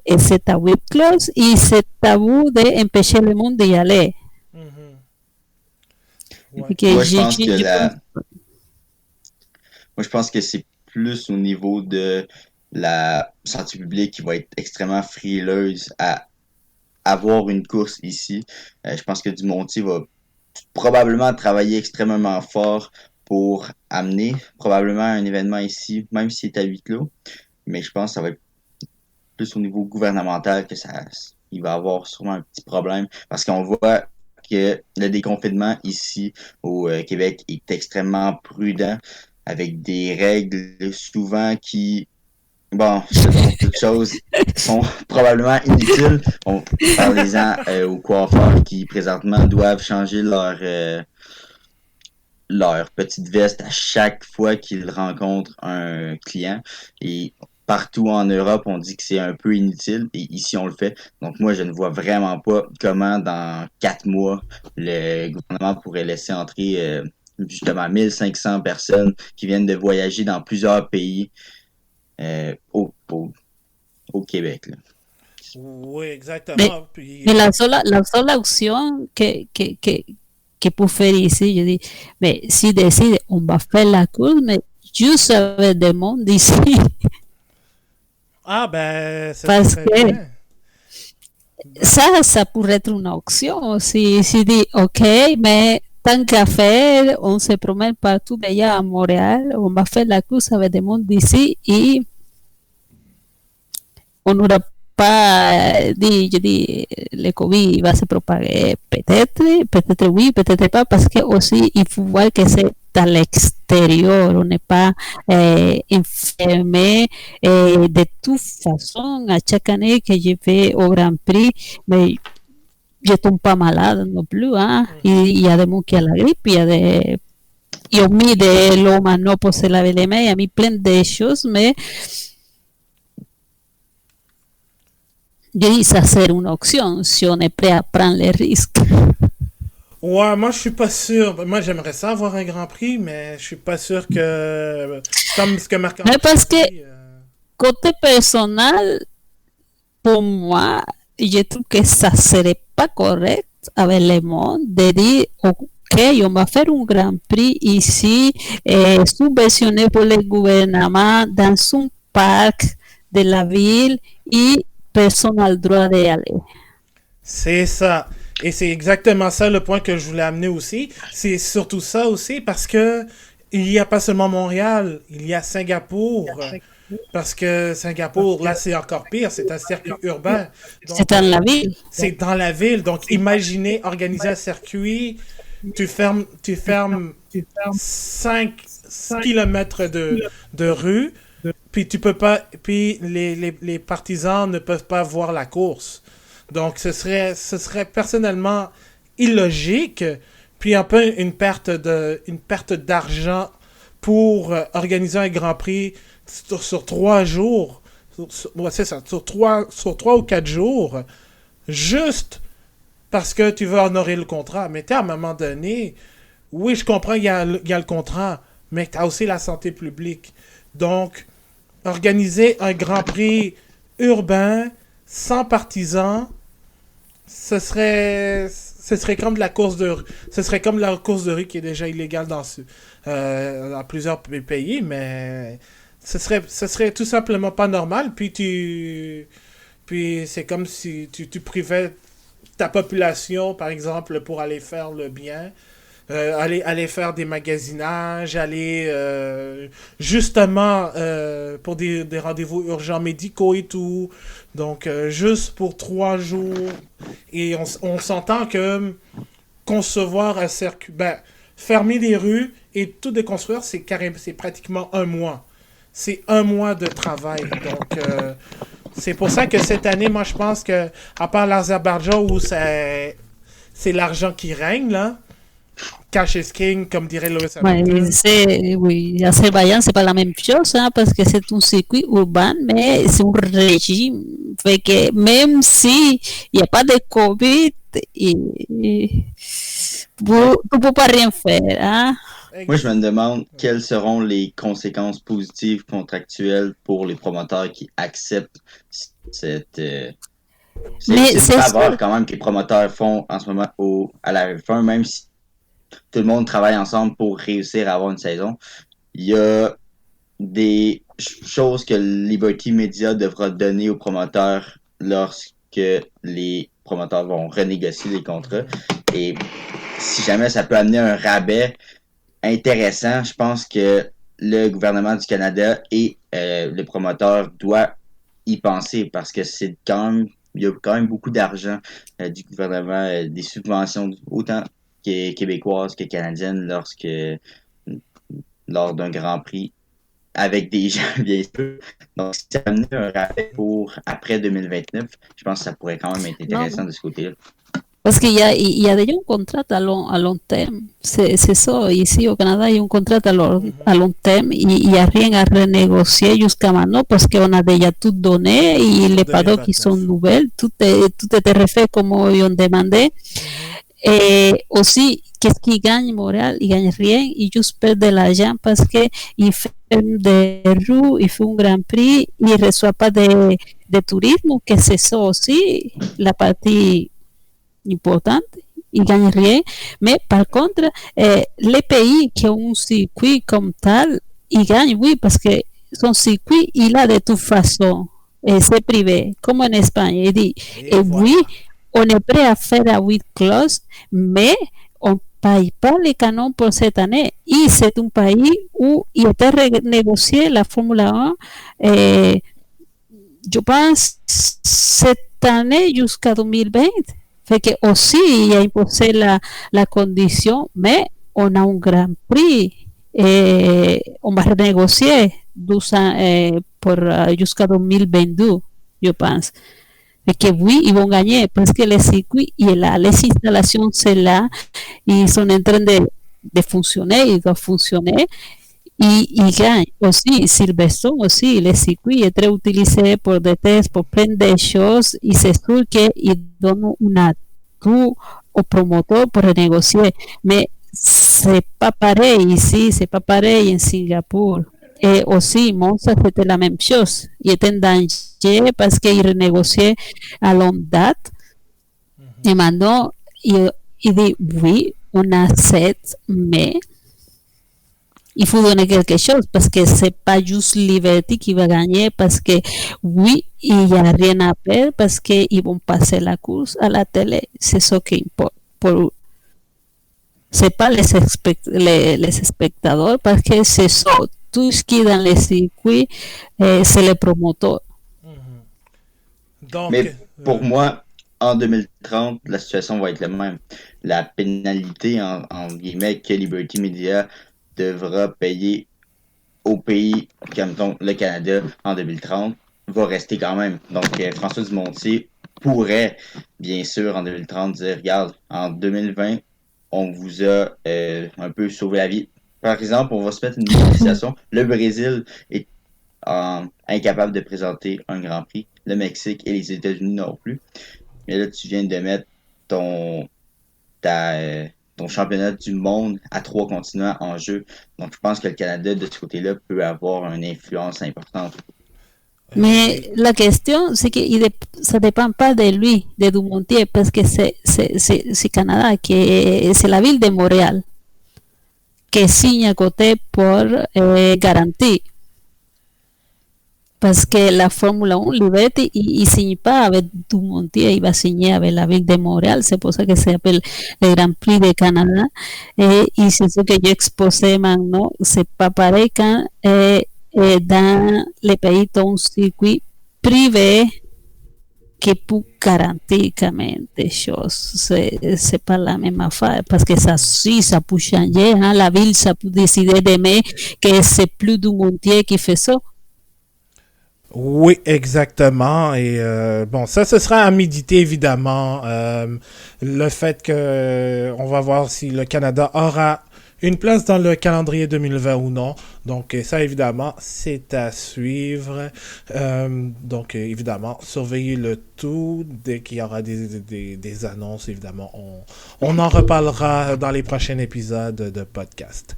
et c'est à huis clos et c'est tabou d'empêcher le monde d'y aller. Mhm. Moi, Ouais. je pense que Moi, je pense que c'est plus au niveau de la santé publique qui va être extrêmement frileuse à avoir une course ici. Je pense que Dumontier va probablement travailler extrêmement fort pour amener probablement un événement ici, même s'il est à huis clos. Mais je pense que ça va être plus au niveau gouvernemental que il va avoir sûrement un petit problème parce qu'on voit que le déconfinement ici au Québec est extrêmement prudent avec des règles souvent qui, bon, selon toutes choses, sont probablement inutiles. Parlez-en aux coiffeurs qui présentement doivent changer leur petite veste à chaque fois qu'ils rencontrent un client. Et partout en Europe, on dit que c'est un peu inutile et ici, on le fait. Donc, moi, je ne vois vraiment pas comment, dans 4 mois, le gouvernement pourrait laisser entrer justement 1500 personnes qui viennent de voyager dans plusieurs pays au Québec. Là. Oui, exactement. Mais, Puis, mais la seule option que peut faire ici, je dis, mais si décide, on va faire la course, mais juste avec des monde ici. ah, ben, ça Parce serait que bien. ça pourrait être une option. Si dit, OK, mais tant qu'à faire, on se promène partout déjà à Montréal, on va faire la course avec des monde d'ici et on n'aura pas dit, je dis, le Covid va se propager peut-être oui, peut-être pas, parce que aussi il faut voir que c'est à l'extérieur, on n'est pas enfermé. De toute façon, à chaque année que je vais au Grand Prix, mais je tombe pas malade non plus, hein. Il y a des gens qui ont la grippe, il y a des io mi de l'homme non pour se laver les mains, il y a mis plein de choses, mais je dis ça c'est une option si on est prêt à prendre les risques. Ouais, moi, je suis pas sûr. Moi, j'aimerais ça avoir un Grand Prix, mais je suis pas sûr que. Comme ce que Marc-André Mais parce que dit, côté personnel, pour moi, je trouve que ça serait pas correct avec le monde de dire ok, on va faire un Grand Prix ici, subventionné par le gouvernement dans un parc de la ville et personne n'a le droit d'y aller. c'est ça. Et c'est exactement ça le point que je voulais amener aussi. C'est surtout ça aussi parce que il n'y a pas seulement Montréal, il y a Singapour. Parce que Singapour, là, c'est encore pire, c'est un circuit urbain. Donc, C'est dans la ville. c'est dans la ville. Donc, imaginez organiser un circuit, tu fermes 5 kilomètres de rue, puis tu peux pas, puis les partisans ne peuvent pas voir la course. Donc, ce serait personnellement illogique, puis un peu une perte d'argent pour organiser un Grand Prix sur 3 jours. Ouais, c'est ça, sur 3 ou 4 jours, juste parce que tu veux honorer le contrat. Mais à un moment donné, oui, je comprends, il y a le contrat, mais tu as aussi la santé publique. Donc, organiser un Grand Prix urbain, sans partisans, ce serait comme de la course de rue. Ce serait comme la course de rue qui est déjà illégale dans plusieurs pays, mais ce serait tout simplement pas normal. Puis c'est comme si tu privais ta population, par exemple, pour aller faire le bien. Aller faire des magasinages, aller justement pour des rendez-vous urgents médicaux et tout. Donc, juste pour 3 jours. Et on s'entend que concevoir un circuit, ben, fermer les rues et tout déconstruire, c'est pratiquement un mois. C'est un mois de travail. Donc, c'est pour ça que cette année, moi, je pense que, à part l'Azerbaïdjan où c'est l'argent qui règne, là, cash is king, comme dirait Lewis Hamilton. Oui, Azerbaïdjan, c'est pas la même chose, hein, parce que c'est un circuit urbain, mais c'est un régime. Fait que même si il n'y a pas de COVID, tu ne peux pas rien faire. Hein? Moi, je me demande quelles seront les conséquences positives contractuelles pour les promoteurs qui acceptent cette faveur quand même que les promoteurs font en ce moment à la F1, même si tout le monde travaille ensemble pour réussir à avoir une saison. Il y a des choses que Liberty Media devra donner aux promoteurs lorsque les promoteurs vont renégocier les contrats. Et si jamais ça peut amener un rabais intéressant, je pense que le gouvernement du Canada et le promoteur doivent y penser parce que c'est quand même, il y a quand même beaucoup d'argent du gouvernement, des subventions autant québécoises que canadiennes lors d'un Grand Prix avec des gens bien sûr. Donc si ça amenait un rabais pour après 2029, je pense que ça pourrait quand même être intéressant de ce côté-là. Parce qu'il y a déjà un contrat à long terme. C'est ça. Ici au Canada, il y a un contrat à long terme. Il n'y a rien à renégocier jusqu'à maintenant parce qu'on a déjà tout donné et les paddocks qui sont nouvelles, tout était refait comme ils ont demandé. Et aussi, qu'est-ce qu'il gagne Montréal? Il gagne rien, il juste perd de l'argent parce qu'il fait des roues, il fait un Grand Prix, il ne reçoit pas de tourisme, que c'est ça aussi, la partie importante, il gagne rien. Mais par contre, les pays qui ont un circuit comme tel, ils gagnent, oui, parce que son circuit, il a de toute façon, c'est privé, comme en Espagne. Il dit, oui, on est prêt à faire à 8 clauses, mais on ne paye pas les canons pour cette année. Et c'est un pays où il était renégocié la Formule 1, je pense, cette année jusqu'à 2020. Fait que aussi, il a imposé la condition, mais on a un Grand Prix. On va renégocier 12 ans, jusqu'à 2022, je pense. Et que oui, ils vont gagner parce que le circuit et les installations sont là, ils sont en train de fonctionner, ils doivent fonctionner. Ils gagnent aussi. Silverstone aussi, le circuit est très utilisé pour des tests, pour plein de choses, et c'est sûr qu'ils donnent un atout au promoteur pour renégocier. Mais c'est pas pareil ici, c'est pas pareil en Singapour. Et aussi, Monza, c'était la même chose. Il était en danger parce qu'il renégociait à longue date. Et maintenant, il dit oui, on accepte, mais il faut donner quelque chose parce que c'est pas juste Liberty qui va gagner parce que oui, il n'y a rien à perdre parce qu'ils vont passer la course à la télé. C'est ce qui importe. C'est pas les spectateurs parce que c'est ça. Tout ce qui est dans les circuits, c'est les promoteurs. Donc, mais pour moi, en 2030, la situation va être la même. La pénalité, en guillemets, que Liberty Media devra payer au pays comme donc, le Canada en 2030 va rester quand même. Donc, François Dumontier pourrait, bien sûr, en 2030, dire, regarde, en 2020, on vous a un peu sauvé la vie. Par exemple, on va se mettre une négociation. Le Brésil est incapable de présenter un Grand Prix. Le Mexique et les États-Unis non plus. Mais là, tu viens de mettre ton championnat du monde à 3 continents en jeu. Donc, je pense que le Canada, de ce côté-là, peut avoir une influence importante. Mais la question, c'est que ça ne dépend pas de lui, de Dumontier, parce que c'est Canada, que c'est la ville de Montréal, que signe à côté pour garantir. parce que la Formule 1, Liberty, il signe pas avec Dumontier, il va signer avec la ville de Montréal, c'est pour ça que ça s'appelle le Grand Prix de Canada. Et c'est ce que j'ai exposé maintenant, c'est pas pareil quand dans les pays d'un circuit privé qui peut garantir quand même des choses. C'est pas la même affaire, parce que ça, si, ça peut changer. Hein? La ville, ça peut décider demain que c'est plus Dumontier qui fait ça. Oui, exactement. Et bon, ça, ce sera à méditer, évidemment. Le fait que on va voir si le Canada aura une place dans le calendrier 2020 ou non. Donc, ça, évidemment, c'est à suivre. Donc, évidemment, surveillez le tout. Dès qu'il y aura des annonces, évidemment, on en reparlera dans les prochains épisodes de podcast.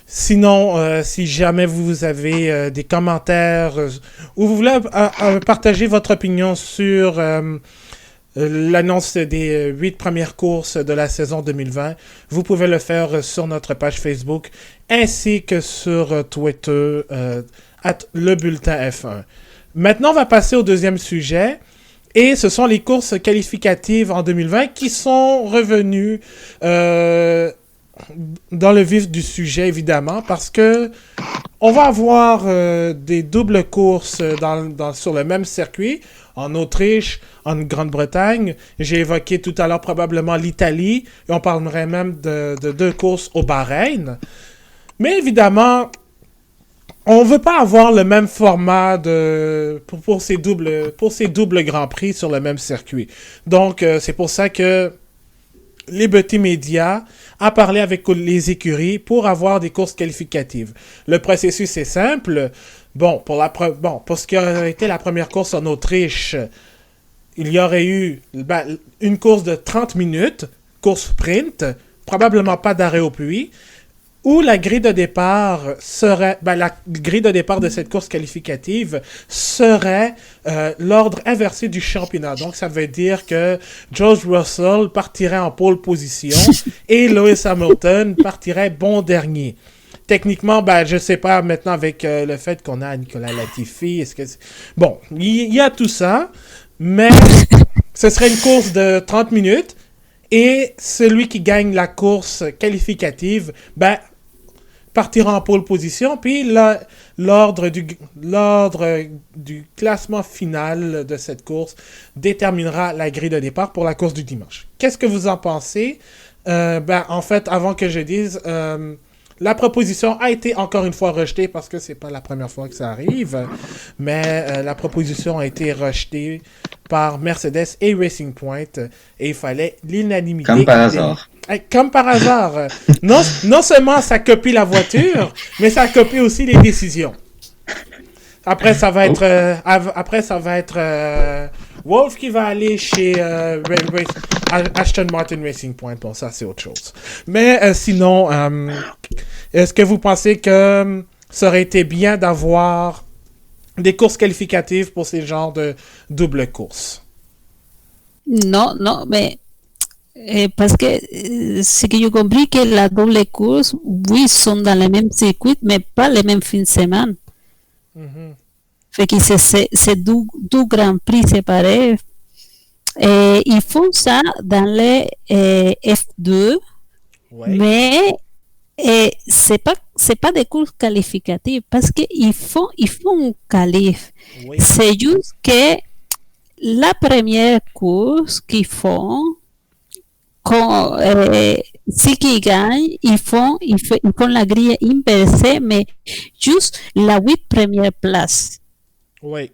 Sinon, si jamais vous avez des commentaires ou vous voulez partager votre opinion sur l'annonce des 8 premières courses de la saison 2020, vous pouvez le faire sur notre page Facebook ainsi que sur Twitter @lebulletin-F1. Maintenant, on va passer au deuxième sujet. Et ce sont les courses qualificatives en 2020 qui sont revenues dans le vif du sujet, évidemment, parce que on va avoir des doubles courses sur le même circuit, en Autriche, en Grande-Bretagne. J'ai évoqué tout à l'heure probablement l'Italie, et on parlerait même de 2 courses au Bahreïn. Mais évidemment, on ne veut pas avoir le même format pour ces doubles Grands Prix sur le même circuit. Donc, c'est pour ça que Liberty Media a parlé avec les écuries pour avoir des courses qualificatives. Le processus est simple. Bon, pour ce qui aurait été la première course en Autriche, il y aurait eu une course de 30 minutes, course sprint, probablement pas d'arrêt au puits, où la grille de départ serait, la grille de départ de cette course qualificative serait l'ordre inversé du championnat. Donc, ça veut dire que George Russell partirait en pole position et Lewis Hamilton partirait bon dernier. Techniquement, je sais pas maintenant avec le fait qu'on a Nicolas Latifi, bon, il y a tout ça, mais ce serait une course de 30 minutes et celui qui gagne la course qualificative, partira en pole position, puis l'ordre du classement final de cette course déterminera la grille de départ pour la course du dimanche. Qu'est-ce que vous en pensez? En fait, avant que je dise, la proposition a été encore une fois rejetée parce que c'est pas la première fois que ça arrive, mais la proposition a été rejetée par Mercedes et Racing Point et il fallait l'unanimité. Comme par hasard. Comme par hasard. Non seulement ça copie la voiture, mais ça copie aussi les décisions. Après, ça va être Wolf qui va aller chez Aston Martin Racing Point. Bon, ça, c'est autre chose. Mais sinon, est-ce que vous pensez que ça aurait été bien d'avoir des courses qualificatives pour ces genres de double courses? Non, mais parce que ce que j'ai compris que la double course, oui, sont dans le même circuit, mais pas les mêmes fins de semaine. Mm-hmm. Fait que c'est deux grands prix séparés. Et ils font ça dans les F2, ouais. Mais c'est pas des courses qualificatives parce qu'ils font un qualif. Oui. C'est juste que la première course qu'ils font, quand si qu'ils gagnent, ils font la grille inversée, mais juste la 8 première place. Oui.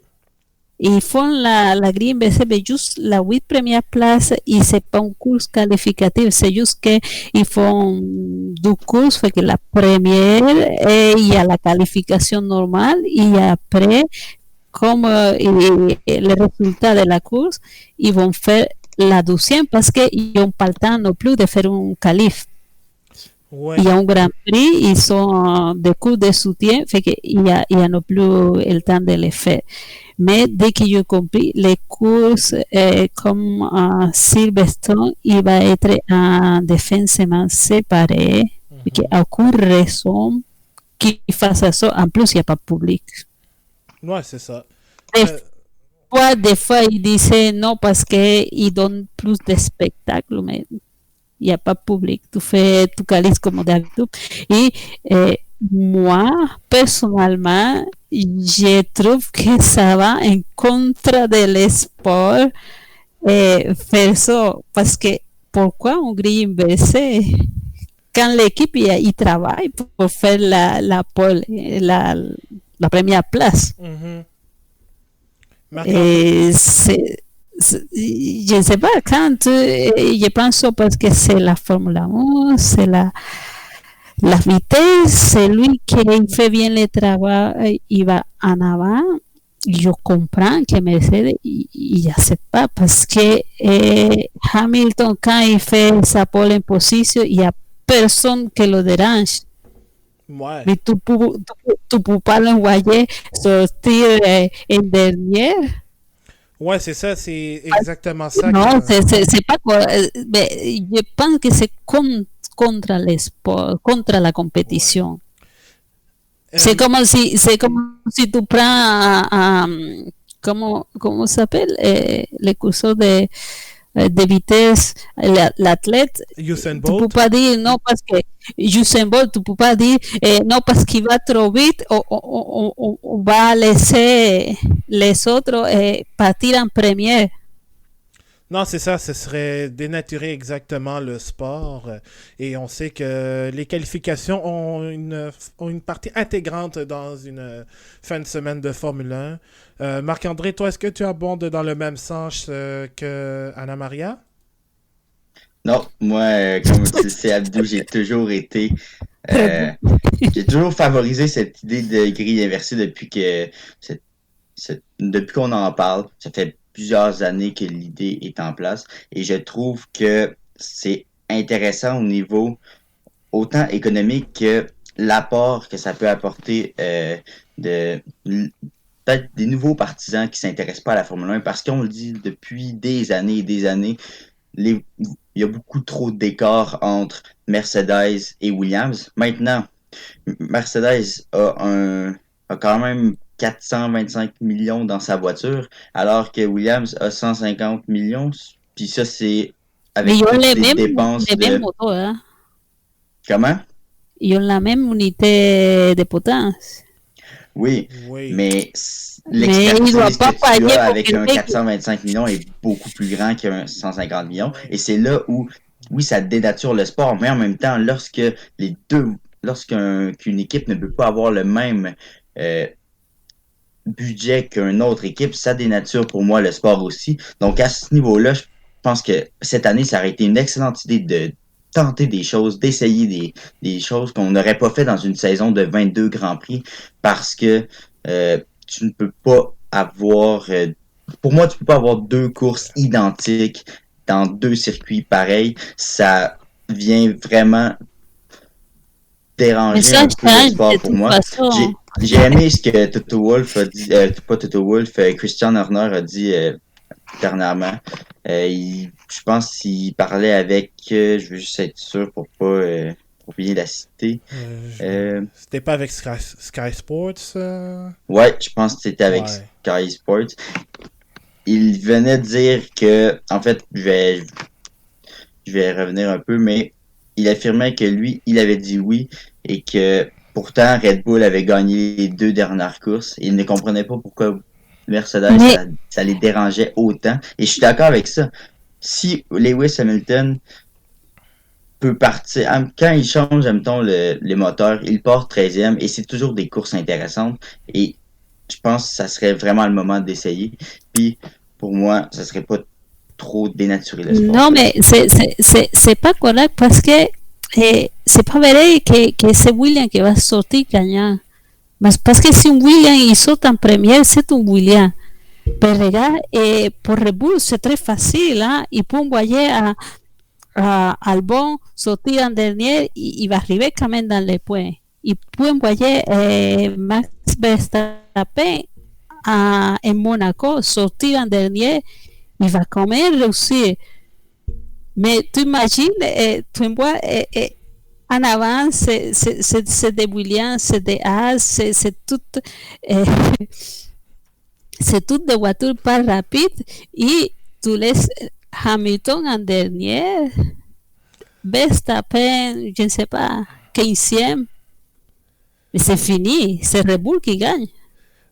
Ils font la grille inversée, mais juste la 8 première place, et c'est pas une course qualificative, c'est juste qu'ils font 2 courses, fait que la première, il y a la qualification normale, et après, comme le résultat de la course, ils vont faire la deuxième parce qu'ils n'ont pas le temps non plus de faire un qualif. Ouais. Il y a un grand prix, ils sont des cours de soutien, fait qu'il y a non plus le temps de les faire. Mais dès que j'ai compris, les courses comme Silverstone, il va être en défensement séparé, il n'y a aucune raison qu'ils fassent ça. En plus, il n'y a pas de public. Ouais, c'est ça. Des Euh, des fois, ils disaient non parce qu'ils donnent plus de spectacles, mais il n'y a pas de public. Tu fais tu calices comme d'habitude. Et moi, personnellement, je trouve que ça va en contra de sport faire ça. Parce que pourquoi on grille inversé? Quand l'équipe il travaille pour faire la première place. mhm. Marc-André, Et je ne sais pas, quand je pense parce que c'est la Formule 1, c'est la vitesse, c'est lui qui fait bien le travail, il va en avant. Je comprends que Mercedes il n'accepte pas parce que Hamilton, quand il fait sa pole en position, il n'y a personne qui le dérange. ouais. Mais tu peux pas l'envoyer sortir en dernier. Ouais, c'est ça, c'est exactement ça Non, que... c'est pas mais je pense que c'est contre le sport, contre la Ouais. compétition. Euh, C'est comme si tu prends comment s'appelle le curseur de vitesse l'athlète. Usain Tu peux Bolt? pas dire non parce que Usain Bolt, tu peux pas dire non parce qu'il va trop vite, on va laisser les autres partir en première. Non, c'est ça, ce serait dénaturer exactement le sport. Et on sait que les qualifications ont une partie intégrante dans une fin de semaine de Formule 1. Marc-André, toi, est-ce que tu abondes dans le même sens que Anna Maria? Non, moi, comme tu le sais, Abdou, Très euh, bon. j'ai toujours favorisé cette idée de grille inversée cette- depuis qu'on en parle. Ça fait plusieurs années que l'idée est en place et je trouve que c'est intéressant au niveau autant économique que l'apport que ça peut apporter de peut-être des nouveaux partisans qui s'intéressent pas à la Formule 1 parce qu'on le dit depuis des années et des années, il y a beaucoup trop d'écart entre Mercedes et Williams. Maintenant, Mercedes a quand même 425 millions dans sa voiture, alors que Williams a 150 millions. Puis ça, c'est Mais avec ils ont toutes les dépenses les mêmes de... motos, hein. Comment? Ils ont la même unité de potence. Oui, Oui. mais Mais ils ne doivent l'expertise que pas tu payer as pour avec un quelqu'un qui... 425 millions est beaucoup plus grand qu'un 150 millions. Et c'est là où, oui, ça dénature le sport, mais en même temps, les deux, qu'une équipe ne peut pas avoir le même euh, budget qu'une autre équipe, ça dénature pour moi le sport aussi. Donc à ce niveau-là, je pense que cette année, ça aurait été une excellente idée de tenter des choses, d'essayer des choses qu'on n'aurait pas fait dans une saison de 22 Grands Prix parce que tu ne peux pas avoir, pour moi, tu peux pas avoir deux courses identiques dans deux circuits pareils. Ça vient vraiment Mais déranger ça un peu le change de sport pour toute moi. façon. J'ai aimé ce que Toto Wolff a dit, pas Toto Wolff, Christian Horner a dit dernièrement. Je pense qu'il parlait avec, je veux juste être sûr pour pas oublier la cité. C'était pas avec Sky Sports? Ouais, je pense que c'était avec Ouais. Sky Sports. Il venait de dire que, en fait, je vais revenir un peu, mais il affirmait que lui, il avait dit oui et que pourtant Red Bull avait gagné les deux dernières courses. Et il ne comprenait pas pourquoi Mercedes, Mais ça les dérangeait autant. Et je suis d'accord avec ça. Si Lewis Hamilton peut partir, quand il change, mettons, les moteurs, il part 13e et c'est toujours des courses intéressantes. Et je pense que ça serait vraiment le moment d'essayer. Puis, pour moi, ça serait pas trop dénaturer le sport, non, ça. mais c'est pas correct parce que c'est pas vrai que c'est William qui va sortir gagnant. Mais parce que si un William il saute en première, c'est un William. Pero regarde, pour Red Bull, c'est très facile. Hein? Il peut envoyer à Albon sortir en dernier il va arriver quand même dans les points. Il peut envoyer Max Verstappen en Monaco sortir en dernier il va quand même réussir. Mais tu imagines, tu envoies en avant, c'est de Williams, c'est de Haas, c'est tout. Euh, c'est toutes des voitures pas rapides et tu laisses Hamilton en dernier, Verstappen, je ne sais pas, 15e, mais c'est fini, c'est Red Bull qui gagne.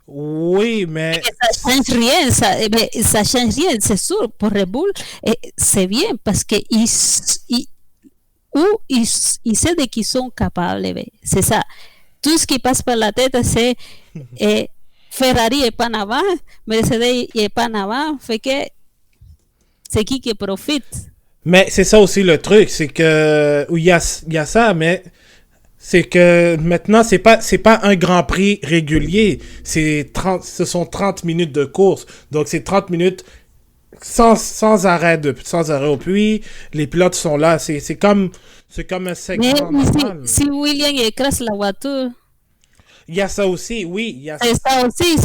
Oui, mais Ça change rien, ça change rien, c'est sûr, pour Red Bull, c'est bien parce que ils savent de qu'ils sont capables, c'est ça. Tout ce qui passe par la tête, c'est Ferrari est pas en avant, Mercedes est pas en avant, fait que c'est qui profite. mais c'est ça aussi le truc, c'est que il y a ça, mais c'est que maintenant c'est pas un Grand Prix régulier, ce sont 30 minutes de course. Donc c'est 30 minutes sans arrêt au puits, les pilotes sont là, c'est comme un segment Mais normal. si William écrase la voiture, Il y a ça aussi, oui, il y a c'est ça aussi,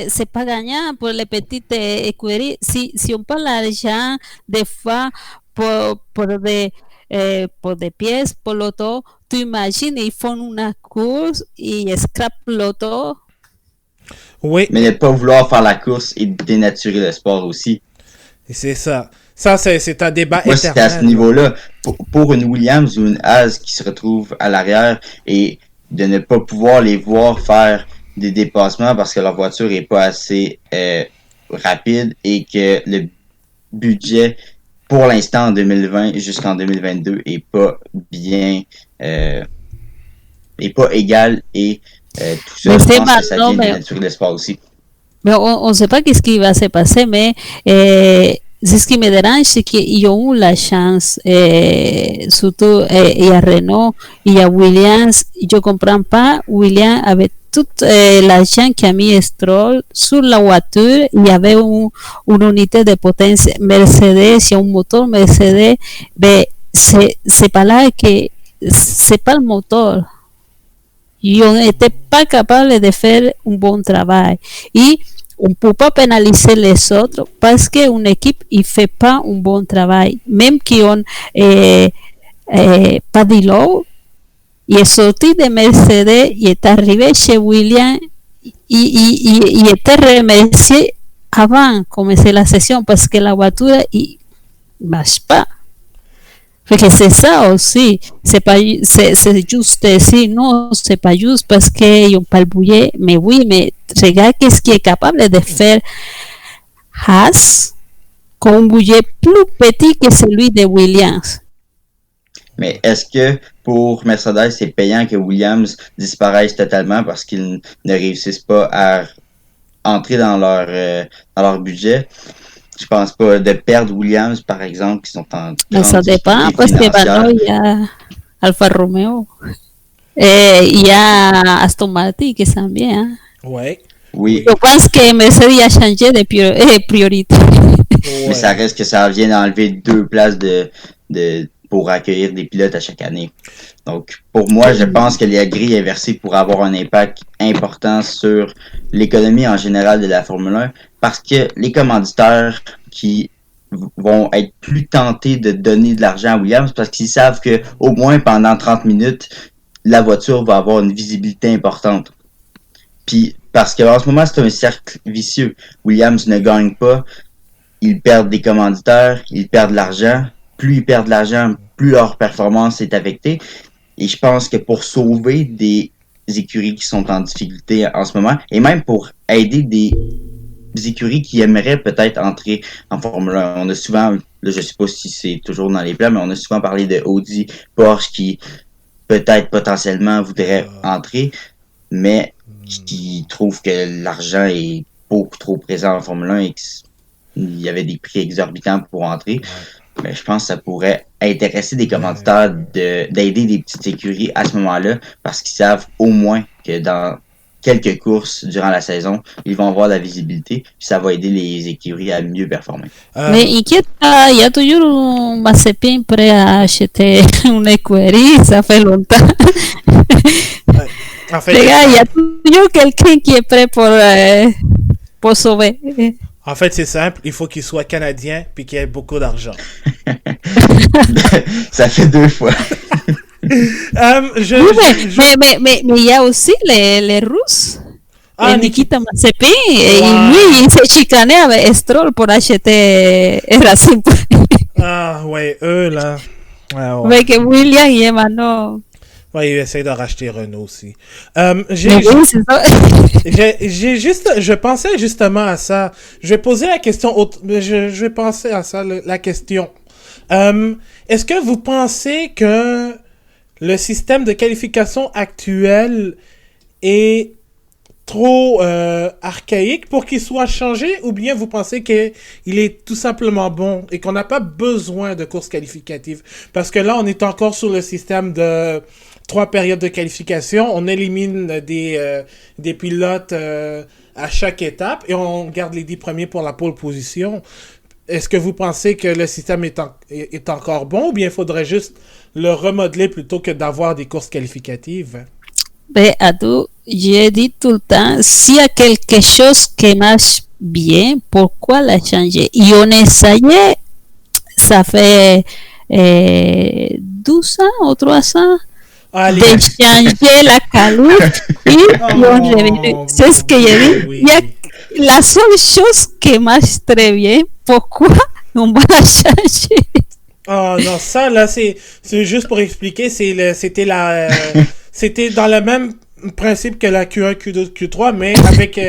c'est pas gagnant pour les petites écuries. Si on parle d'argent, des fois, pour des pièces, pour l'auto, tu imagines, ils font une course, ils scrapent l'auto. Oui, Mais ne pas vouloir faire la course et dénaturer le sport aussi. et c'est ça. Ça, c'est un débat Moi, éternel. c'était à ce niveau-là. Pour une Williams ou une Haas qui se retrouve à l'arrière et de ne pas pouvoir les voir faire des dépassements parce que leur voiture est pas assez rapide et que le budget pour l'instant en 2020 jusqu'en 2022 est pas bien est pas égal et tout ça, Mais je c'est pense que ça maintenant, vient mais dénaturer le sport aussi. on ne sait pas qu'est-ce qui va se passer, mais c'est ce qui me dérange, c'est qu'ils ont eu la chance, surtout il y a Renault, il y a Williams, je ne comprends pas, Williams avait tout l'argent qu'a mis Stroll sur la voiture, il y avait une unité de potence Mercedes, il y a un moteur Mercedes, mais c'est pas là que c'est pas le moteur. Ils n'étaient pas capables de faire un bon travail. Et on ne peut pas pénaliser les autres parce qu'une équipe ne fait pas un bon travail. Même qu'ils ont pas d'îlot, il est sorti de Mercedes, il est arrivé chez Williams, il était remercié avant de commencer la session parce que la voiture ne marche pas. Fait que c'est ça aussi, c'est juste decir non, c'est pas juste parce qu'ils n'ont pas le budget, mais oui, mais regarde qu'est-ce qui est capable de faire Haas con un budget plus petit que celui de Williams. Mais est-ce que pour Mercedes, c'est payant que Williams disparaisse totalement parce qu'ils ne réussissent pas à entrer dans leur budget? Je pense pas. De perdre Williams, par exemple, qui sont en Mais ça dépend, parce que maintenant il y a Alfa Romeo. Il y a Aston Martin qui s'en vient. Hein? Ouais. Oui. Je pense que Mercedes a changé de priorité. Mais ça reste que ça vient d'enlever 2 places pour accueillir des pilotes à chaque année. Donc, pour moi, je pense que les grilles inversées pourraient avoir un impact important sur l'économie en général de la Formule 1 parce que les commanditaires qui vont être plus tentés de donner de l'argent à Williams parce qu'ils savent que au moins pendant 30 minutes, la voiture va avoir une visibilité importante. Puis, parce qu'en ce moment, c'est un cercle vicieux. Williams ne gagne pas, ils perdent des commanditaires, ils perdent de l'argent. Plus ils perdent de l'argent, plus leur performance est affectée. Et je pense que pour sauver des écuries qui sont en difficulté en ce moment, et même pour aider des écuries qui aimeraient peut-être entrer en Formule 1, on a souvent, là, je ne sais pas si c'est toujours dans les plans, mais on a souvent parlé de Audi, Porsche qui peut-être potentiellement voudraient entrer, mais qui trouvent que l'argent est beaucoup trop présent en Formule 1 et qu'il y avait des prix exorbitants pour entrer. Mais je pense que ça pourrait intéresser des commanditaires d'aider des petites écuries à ce moment-là parce qu'ils savent au moins que dans quelques courses durant la saison, ils vont avoir de la visibilité puis ça va aider les écuries à mieux performer. Mais inquiète pas, il y a toujours un Mazepin prêt à acheter une écurie, ça fait longtemps. En fait, Les gars, il y a toujours quelqu'un qui est prêt pour sauver. En fait, c'est simple, il faut qu'il soit canadien puis qu'il ait beaucoup d'argent. Ça fait 2 fois. Mais il y a aussi les Russes. Ah, Nikita Mazepin, Wow. et lui, il s'est chicané avec Stroll pour acheter Racing Point. Ah, ouais, eux, là. Ah, ouais. Avec William et maintenant. Ouais, ils essayent de racheter Renault aussi. Mais J'ai oui, c'est ça. je pensais justement à ça. Je vais poser la question, je vais penser à ça, la question. Est-ce que vous pensez que le système de qualification actuel est trop archaïque pour qu'il soit changé, ou bien vous pensez qu'il est tout simplement bon et qu'on n'a pas besoin de courses qualificatives? Parce que là, on est encore sur le système de 3 périodes de qualification. On élimine des pilotes à chaque étape et on garde les 10 premiers pour la pole position. Est-ce que vous pensez que le système est encore bon, ou bien il faudrait juste le remodeler plutôt que d'avoir des courses qualificatives? Ben, Ado, j'ai dit tout le temps, s'il y a quelque chose qui marche bien, pourquoi la changer? Et on essayait, ça fait 12 ans ou 3 ans, Allez. de changer la calotte et ils ont revenu. C'est ce que j'ai dit. Oui. Il y a la seule chose qui marche très bien, pourquoi on va la changer? Oh non, ça là, c'est juste pour expliquer, c'était dans le même principe que la Q1, Q2, Q3, mais avec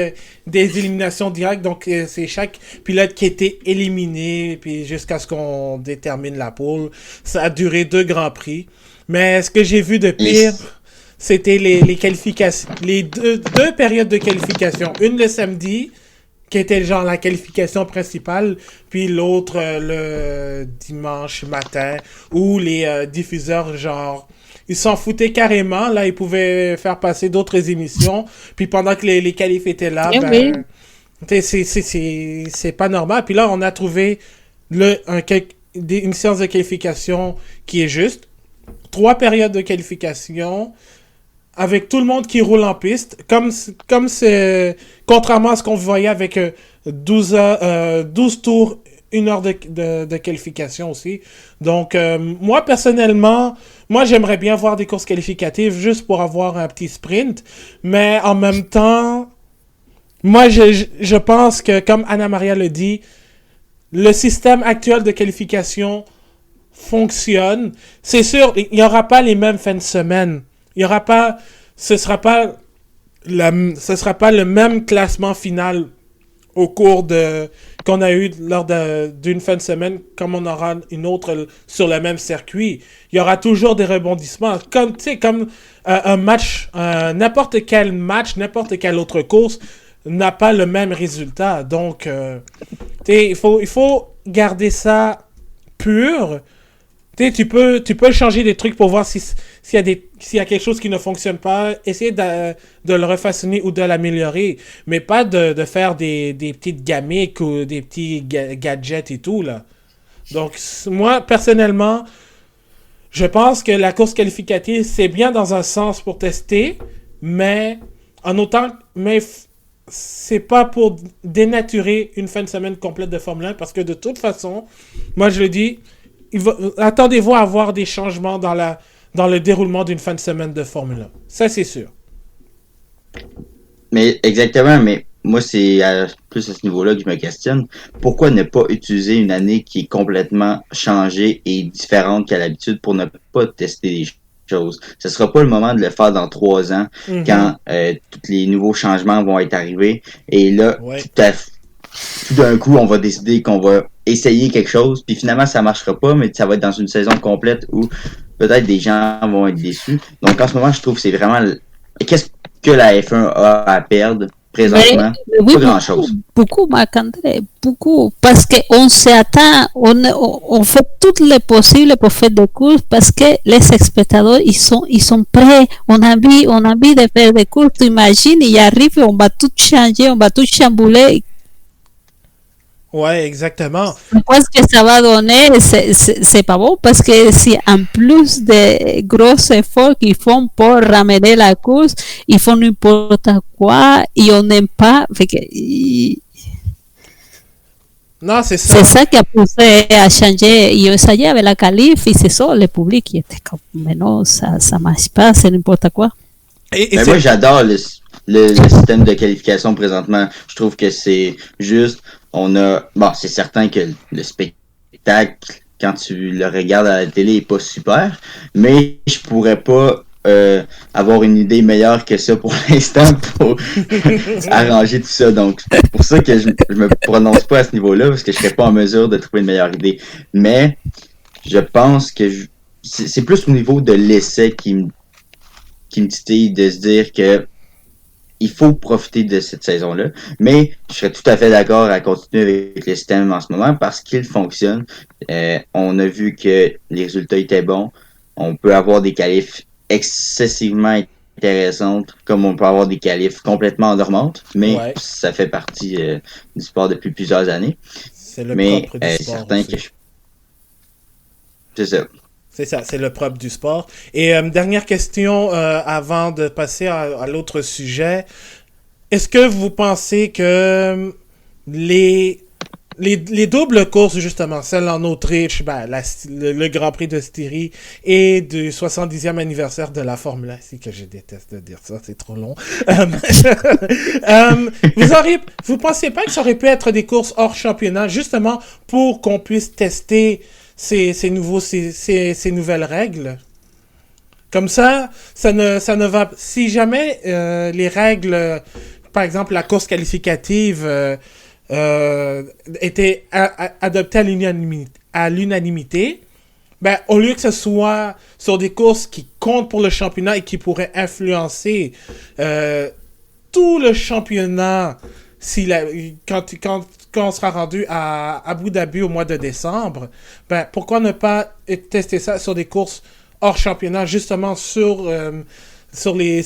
des éliminations directes. Donc c'est chaque pilote qui était éliminé, puis jusqu'à ce qu'on détermine la pole. Ça a duré 2 grands prix. Mais ce que j'ai vu de pire, c'était les qualifications, les deux périodes de qualification. Une le samedi, qui était genre la qualification principale, puis l'autre le dimanche matin, où les diffuseurs, genre, ils s'en foutaient carrément. Là, ils pouvaient faire passer d'autres émissions, puis pendant que les qualifs étaient là, Eh oui. c'est pas normal. Puis là, on a trouvé une séance de qualification qui est juste. 3 périodes de qualification avec tout le monde qui roule en piste, comme c'est contrairement à ce qu'on voyait avec 12 tours, 1 heure de qualification aussi. Donc moi personnellement, j'aimerais bien voir des courses qualificatives juste pour avoir un petit sprint, mais en même temps, moi je pense que, comme Anna Maria le dit, le système actuel de qualification fonctionne. C'est sûr, il n'y aura pas les mêmes fins de semaine. Il y aura pas, ce sera pas le même classement final au cours qu'on a eu lors d'une fin de semaine, comme on aura une autre sur le même circuit. Il y aura toujours des rebondissements. Comme un match, n'importe quel match, n'importe quelle autre course n'a pas le même résultat. Donc, il faut garder ça pur. Tu peux changer des trucs pour voir s'il y a quelque chose qui ne fonctionne pas, essayer de le refaçonner ou de l'améliorer, mais pas de faire des petites gimmicks ou des petits gadgets et tout, là. Donc, moi, personnellement, je pense que la course qualificative, c'est bien dans un sens pour tester, mais c'est pas pour dénaturer une fin de semaine complète de Formule 1, parce que de toute façon, moi je le dis, attendez-vous à avoir des changements dans le déroulement d'une fin de semaine de Formule 1. Ça, c'est sûr. Mais exactement, mais moi, c'est plus à ce niveau-là que je me questionne. Pourquoi ne pas utiliser une année qui est complètement changée et différente qu'à l'habitude pour ne pas tester des choses? Ce sera pas le moment de le faire dans 3 ans, quand tous les nouveaux changements vont être arrivés. Et là, tout d'un coup, on va décider qu'on va essayer quelque chose, puis finalement, ça marchera pas, mais ça va être dans une saison complète où peut-être des gens vont être déçus. Donc, en ce moment, je trouve que c'est vraiment... Qu'est-ce que la F1 a à perdre présentement? Oui, pas grand-chose. Beaucoup, Marc-André, beaucoup. Parce qu'on s'attend, on fait tout le possible pour faire des courses, parce que les spectateurs, ils sont prêts. On a envie de faire des courses. Tu imagines, ils arrivent, on va tout changer, on va tout chambouler. Ouais, exactement. Pourquoi ce que ça va donner, c'est pas bon, parce que si en plus de gros efforts qu'ils font pour ramener la course, ils font n'importe quoi et on n'aime pas. Non, c'est ça. C'est ça qui a poussé à changer. Ils ont essayé avec la qualif et c'est ça, le public qui était comme, mais non, ça marche pas, c'est n'importe quoi. Mais moi, j'adore le système de qualification présentement. Je trouve que c'est juste, c'est certain que le spectacle, quand tu le regardes à la télé, est pas super, mais je pourrais pas avoir une idée meilleure que ça pour l'instant pour arranger tout ça. Donc, c'est pour ça que je me prononce pas à ce niveau-là, parce que je serais pas en mesure de trouver une meilleure idée. Mais, je pense que c'est plus au niveau de l'essai qui me titille de se dire que il faut profiter de cette saison-là, mais je serais tout à fait d'accord à continuer avec le système en ce moment parce qu'il fonctionne. On a vu que les résultats étaient bons. On peut avoir des qualifs excessivement intéressantes, comme on peut avoir des qualifs complètement endormantes, mais ça fait partie du sport depuis plusieurs années. C'est le propre du sport. C'est certain aussi. C'est ça. C'est ça, c'est le propre du sport. Et dernière question avant de passer à l'autre sujet. Est-ce que vous pensez que les doubles courses, justement, celle en Autriche, le Grand Prix de Styrie et du 70e anniversaire de la Formule 1, c'est que je déteste de dire ça, c'est trop long. Vous pensez pas que ça aurait pu être des courses hors championnat, justement, pour qu'on puisse tester ces nouvelles règles? Comme ça ne va... Si jamais les règles, par exemple la course qualificative était adoptée à l'unanimité, au lieu que ce soit sur des courses qui comptent pour le championnat et qui pourraient influencer tout le championnat quand on sera rendu à Abu Dhabi au mois de décembre, pourquoi ne pas tester ça sur des courses hors championnat, justement sur les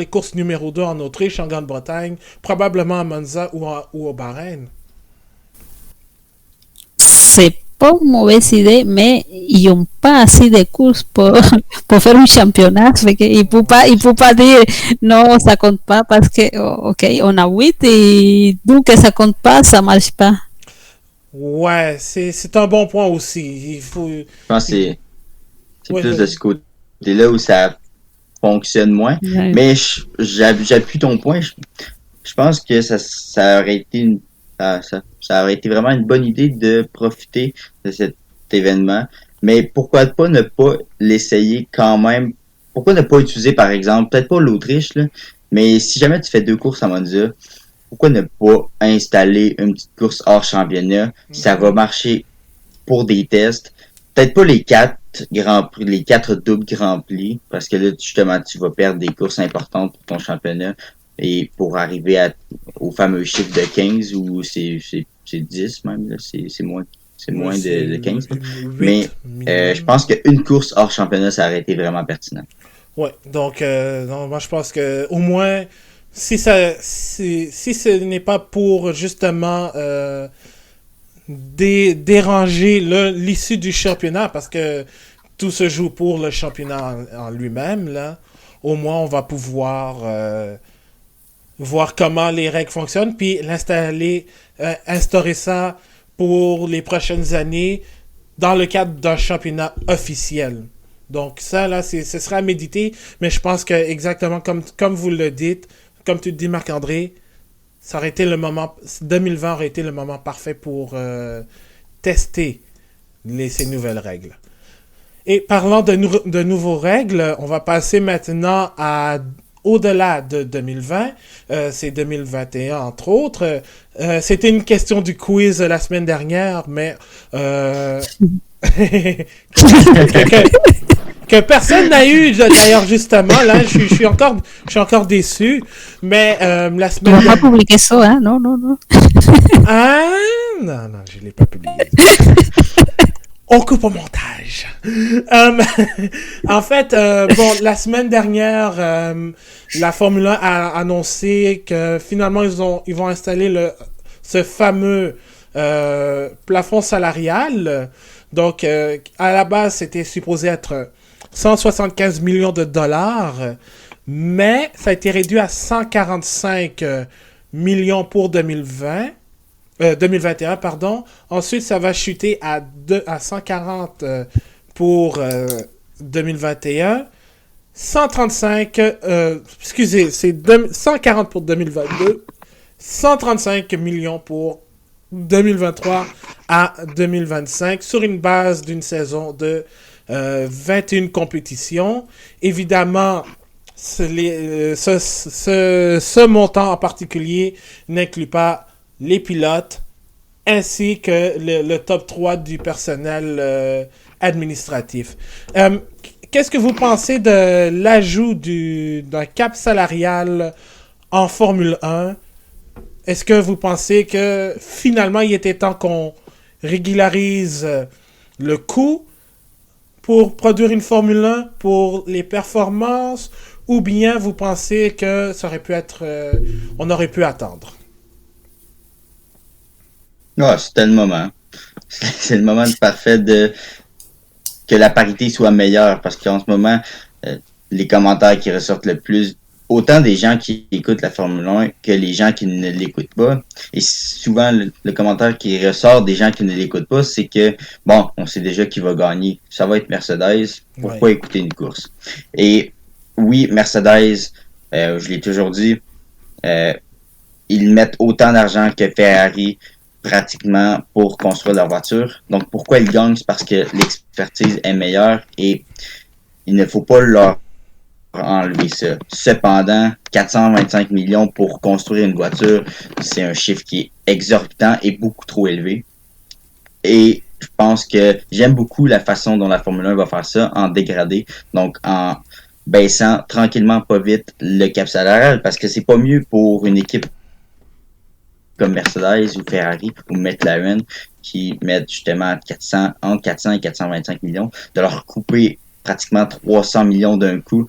courses numéro 2 en Autriche, en Grande-Bretagne, probablement à Monza ou au Bahreïn? C'est pas une mauvaise idée, mais ils n'ont pas assez de courses pour faire un championnat. Ils ne peuvent pas dire non, ça compte pas parce que, ok, on a 8 et donc ça compte pas, ça marche pas. Ouais, c'est un bon point aussi. Je pense que c'est plus de ce côté-là où ça fonctionne moins. Ouais. Mais j'appuie ton point. Je pense que ça aurait été ça aurait été vraiment une bonne idée de profiter de cet événement. Mais pourquoi pas ne pas l'essayer quand même? Pourquoi ne pas utiliser, par exemple, peut-être pas l'Autriche, là, mais si jamais tu fais 2 courses à Monza, pourquoi ne pas installer une petite course hors championnat? Ça va marcher pour des tests. Peut-être pas les 4 Grands Prix, les 4 doubles Grands Prix, parce que là, justement, tu vas perdre des courses importantes pour ton championnat. Et pour arriver au fameux chiffre de 15, ou c'est 10 même, là, c'est moins de 15. 8, mais je pense qu'une course hors championnat, ça aurait été vraiment pertinent. Ouais, donc moi je pense que au moins, si ce n'est pas pour justement déranger l'issue du championnat, parce que tout se joue pour le championnat en lui-même, là, au moins on va pouvoir voir comment les règles fonctionnent, puis instaurer ça pour les prochaines années dans le cadre d'un championnat officiel. Donc ça, là, ce sera à méditer, mais je pense que exactement comme vous le dites, comme tu le dis, Marc-André, ça aurait été 2020 aurait été le moment parfait pour tester ces nouvelles règles. Et parlant de nouveaux règles, on va passer maintenant au-delà de 2020, c'est 2021 entre autres. C'était une question du quiz la semaine dernière, mais que personne n'a eu d'ailleurs justement. Là, je suis encore déçu. Mais la semaine. On va pas publier ça, hein? Non. Ah non, je l'ai pas publié. On coupe au montage. En fait, la semaine dernière, la Formule 1 a annoncé que finalement, ils vont installer ce fameux plafond salarial. Donc, à la base, c'était supposé être 175 millions de dollars, mais ça a été réduit à 145 millions pour 2021, pardon. Ensuite, ça va chuter à 140 pour 2021. 135, excusez, c'est 140 pour 2022, 135 millions pour 2023 à 2025 sur une base d'une saison de 21 compétitions. Évidemment, ce montant en particulier n'inclut pas les pilotes ainsi que le top 3 du personnel administratif. Qu'est-ce que vous pensez de l'ajout d'un cap salarial en Formule 1? Est-ce que vous pensez que finalement il était temps qu'on régularise le coût pour produire une Formule 1 pour les performances, ou bien vous pensez que ça aurait pu être on aurait pu attendre? Ouais, c'était le moment. C'est le moment parfait que la parité soit meilleure, parce qu'en ce moment, les commentaires qui ressortent le plus, autant des gens qui écoutent la Formule 1 que les gens qui ne l'écoutent pas. Et souvent, le commentaire qui ressort des gens qui ne l'écoutent pas, c'est que, bon, on sait déjà qui va gagner. Ça va être Mercedes. Pourquoi écouter une course? Et oui, Mercedes, je l'ai toujours dit, ils mettent autant d'argent que Ferrari pratiquement pour construire leur voiture. Donc, pourquoi ils gagnent? C'est parce que l'expertise est meilleure et il ne faut pas leur enlever ça. Cependant, 425 millions pour construire une voiture, c'est un chiffre qui est exorbitant et beaucoup trop élevé. Et je pense que j'aime beaucoup la façon dont la Formule 1 va faire ça, en dégradé, donc en baissant tranquillement, pas vite, le cap salarial, parce que c'est pas mieux pour une équipe comme Mercedes ou Ferrari ou McLaren qui mettent justement entre 400 et 425 millions, de leur couper pratiquement 300 millions d'un coup,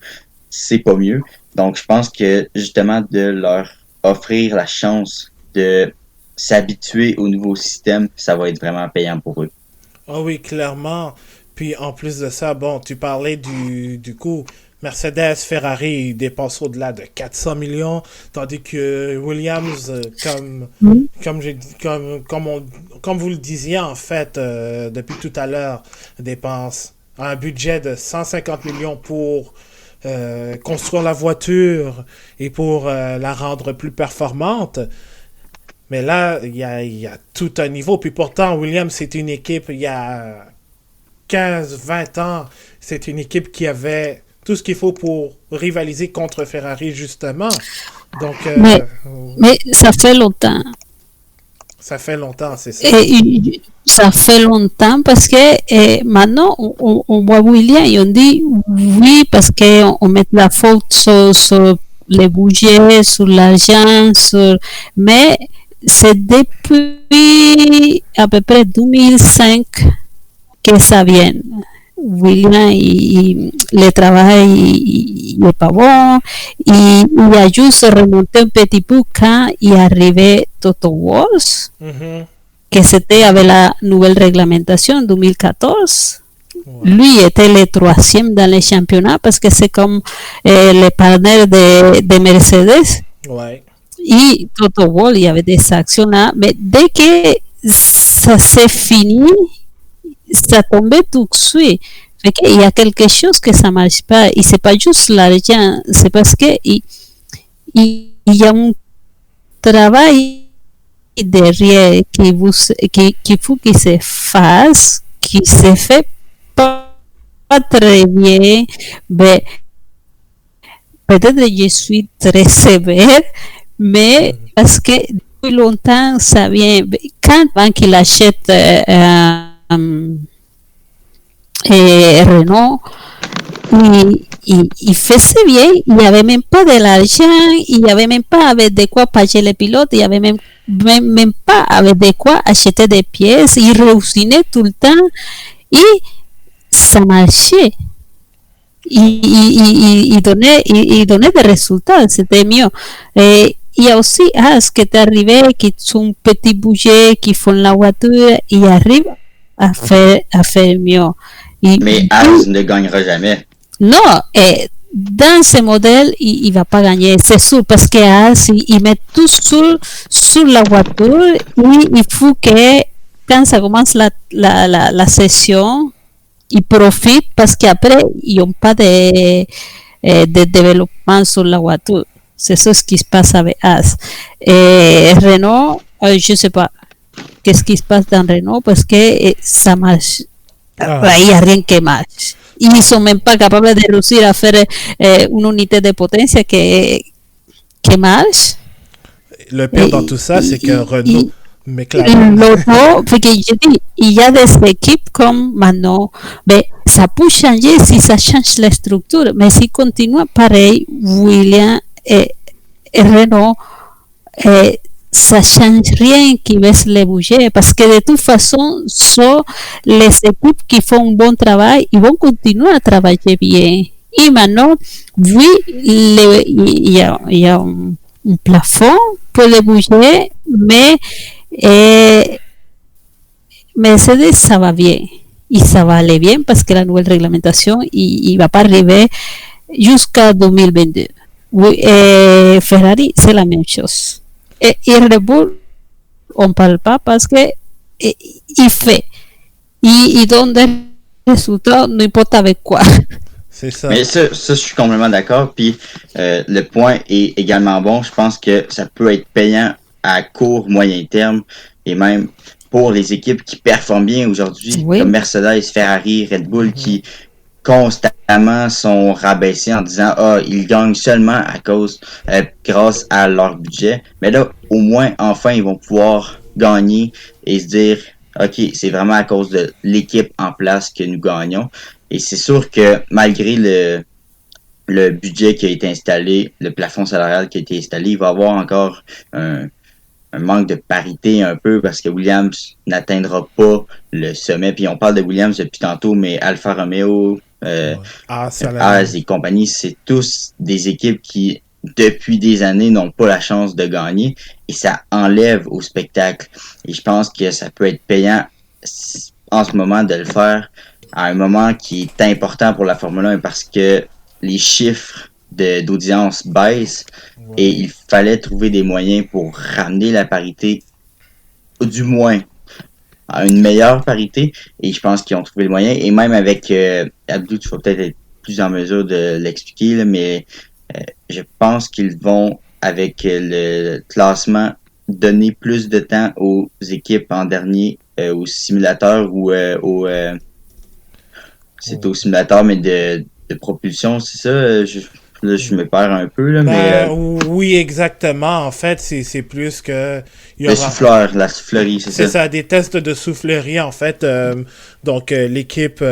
c'est pas mieux. Donc, je pense que justement de leur offrir la chance de s'habituer au nouveau système, ça va être vraiment payant pour eux. Ah oui, clairement. Puis en plus de ça, bon, tu parlais du coût. Mercedes, Ferrari dépensent au-delà de 400 millions, tandis que Williams, comme vous le disiez en fait depuis tout à l'heure, dépense un budget de 150 millions pour construire la voiture et pour la rendre plus performante. Mais là, il y a tout un niveau. Puis pourtant, Williams, c'est une équipe, il y a 15-20 ans, c'est une équipe qui avait tout ce qu'il faut pour rivaliser contre Ferrari, justement. Donc, mais ça fait longtemps. Ça fait longtemps, c'est ça. Et ça fait longtemps parce que maintenant, on voit William et on dit oui parce qu'on met la faute sur les budgets, sur l'argent, mais c'est depuis à peu près 2005 que ça vient. William, le travail n'est pas bon. Il a juste remonté un petit peu quand il est arrivé Toto Wolff, que c'était avec la nouvelle réglementation en 2014. Ouais. Lui était le troisième dans les championnats parce que c'est comme le partenaire de Mercedes. Ouais. Et Toto Wolff, il y avait des actions là, mais dès que ça s'est fini, ça tombait tout de suite. Fait qu'il y a quelque chose que ça marche pas. Et c'est pas juste l'argent, c'est parce que il y a un travail derrière qu'il faut qu'il se fasse, qui se fait pas très bien. Mais peut-être que je suis très sévère, mais parce que depuis longtemps, ça vient. Quand il achète Renault, il faisait bien, il n'y avait même pas de l'argent, il n'y avait même pas avec de quoi payer les pilotes, il n'y avait même pas avec de quoi acheter des pièces, il réussinait tout le temps et ça marchait. Il donnait des résultats, c'était mieux. Et il y a aussi As qui est arrivé, qui sont un petit budget, qui font la voiture, et arrivent à faire mieux. Mais As ne gagnera jamais. Non, dans ce modèle, il va pas gagner, c'est sûr, parce que As, il met tout sur la voiture, et il faut que quand ça commence la session, ils profitent parce qu'après, ils n'ont pas de de développement sur la voiture. C'est ça ce qui se passe avec As. Et Renault, je ne sais pas qu'est-ce qui se passe dans Renault parce que ça marche. Il n'y a rien qui marche. Ils ne sont même pas capables de réussir à faire une unité de potence qui marche. Le pire dans tout ça, c'est que Renault, McLaren. L'auto, fait que je dis, il y a des équipes comme maintenant, mais ça peut changer si ça change la structure, mais si continue pareil, Williams et Renault, ça change rien qui baisse les budgets parce que de toute façon, les équipes qui font un bon travail, ils vont continuer à travailler bien. Et maintenant, oui, il y a un plafond pour les budgets, mais Mercedes, ça va bien. Et ça va aller bien parce que la nouvelle réglementation, il va pas arriver jusqu'à 2022. Oui, Ferrari, c'est la même chose. Et Red Bull, on ne parle pas parce que il fait. Il donne des résultats, n'importe avec quoi. C'est ça. Mais ça, je suis complètement d'accord. Puis le point est également bon. Je pense que ça peut être payant à court, moyen terme et même pour les équipes qui performent bien aujourd'hui, Oui. comme Mercedes, Ferrari, Red Bull, qui constamment sont rabaissés en disant ils gagnent seulement à cause grâce à leur budget. Mais là, au moins, enfin, ils vont pouvoir gagner et se dire OK, c'est vraiment à cause de l'équipe en place que nous gagnons. Et c'est sûr que malgré le budget qui a été installé, le plafond salarial qui a été installé, il va y avoir encore un manque de parité un peu parce que Williams n'atteindra pas le sommet. Puis on parle de Williams depuis tantôt, mais Alfa Romeo, Haas et compagnie, c'est tous des équipes qui, depuis des années, n'ont pas la chance de gagner et ça enlève au spectacle. Et je pense que ça peut être payant en ce moment de le faire à un moment qui est important pour la Formule 1 parce que les chiffres d'audience baissent et il fallait trouver des moyens pour ramener la parité, du moins à une meilleure parité, et je pense qu'ils ont trouvé le moyen. Et même avec Abdou, tu vas peut-être être plus en mesure de l'expliquer, là, mais je pense qu'ils vont, avec le classement, donner plus de temps aux équipes en dernier, au simulateur ou c'est au simulateur, mais de propulsion, c'est ça? Je me perds un peu, là, mais... Oui, exactement. En fait, c'est plus que... la soufflerie, c'est ça. C'est ça, des tests de soufflerie, en fait. Donc, l'équipe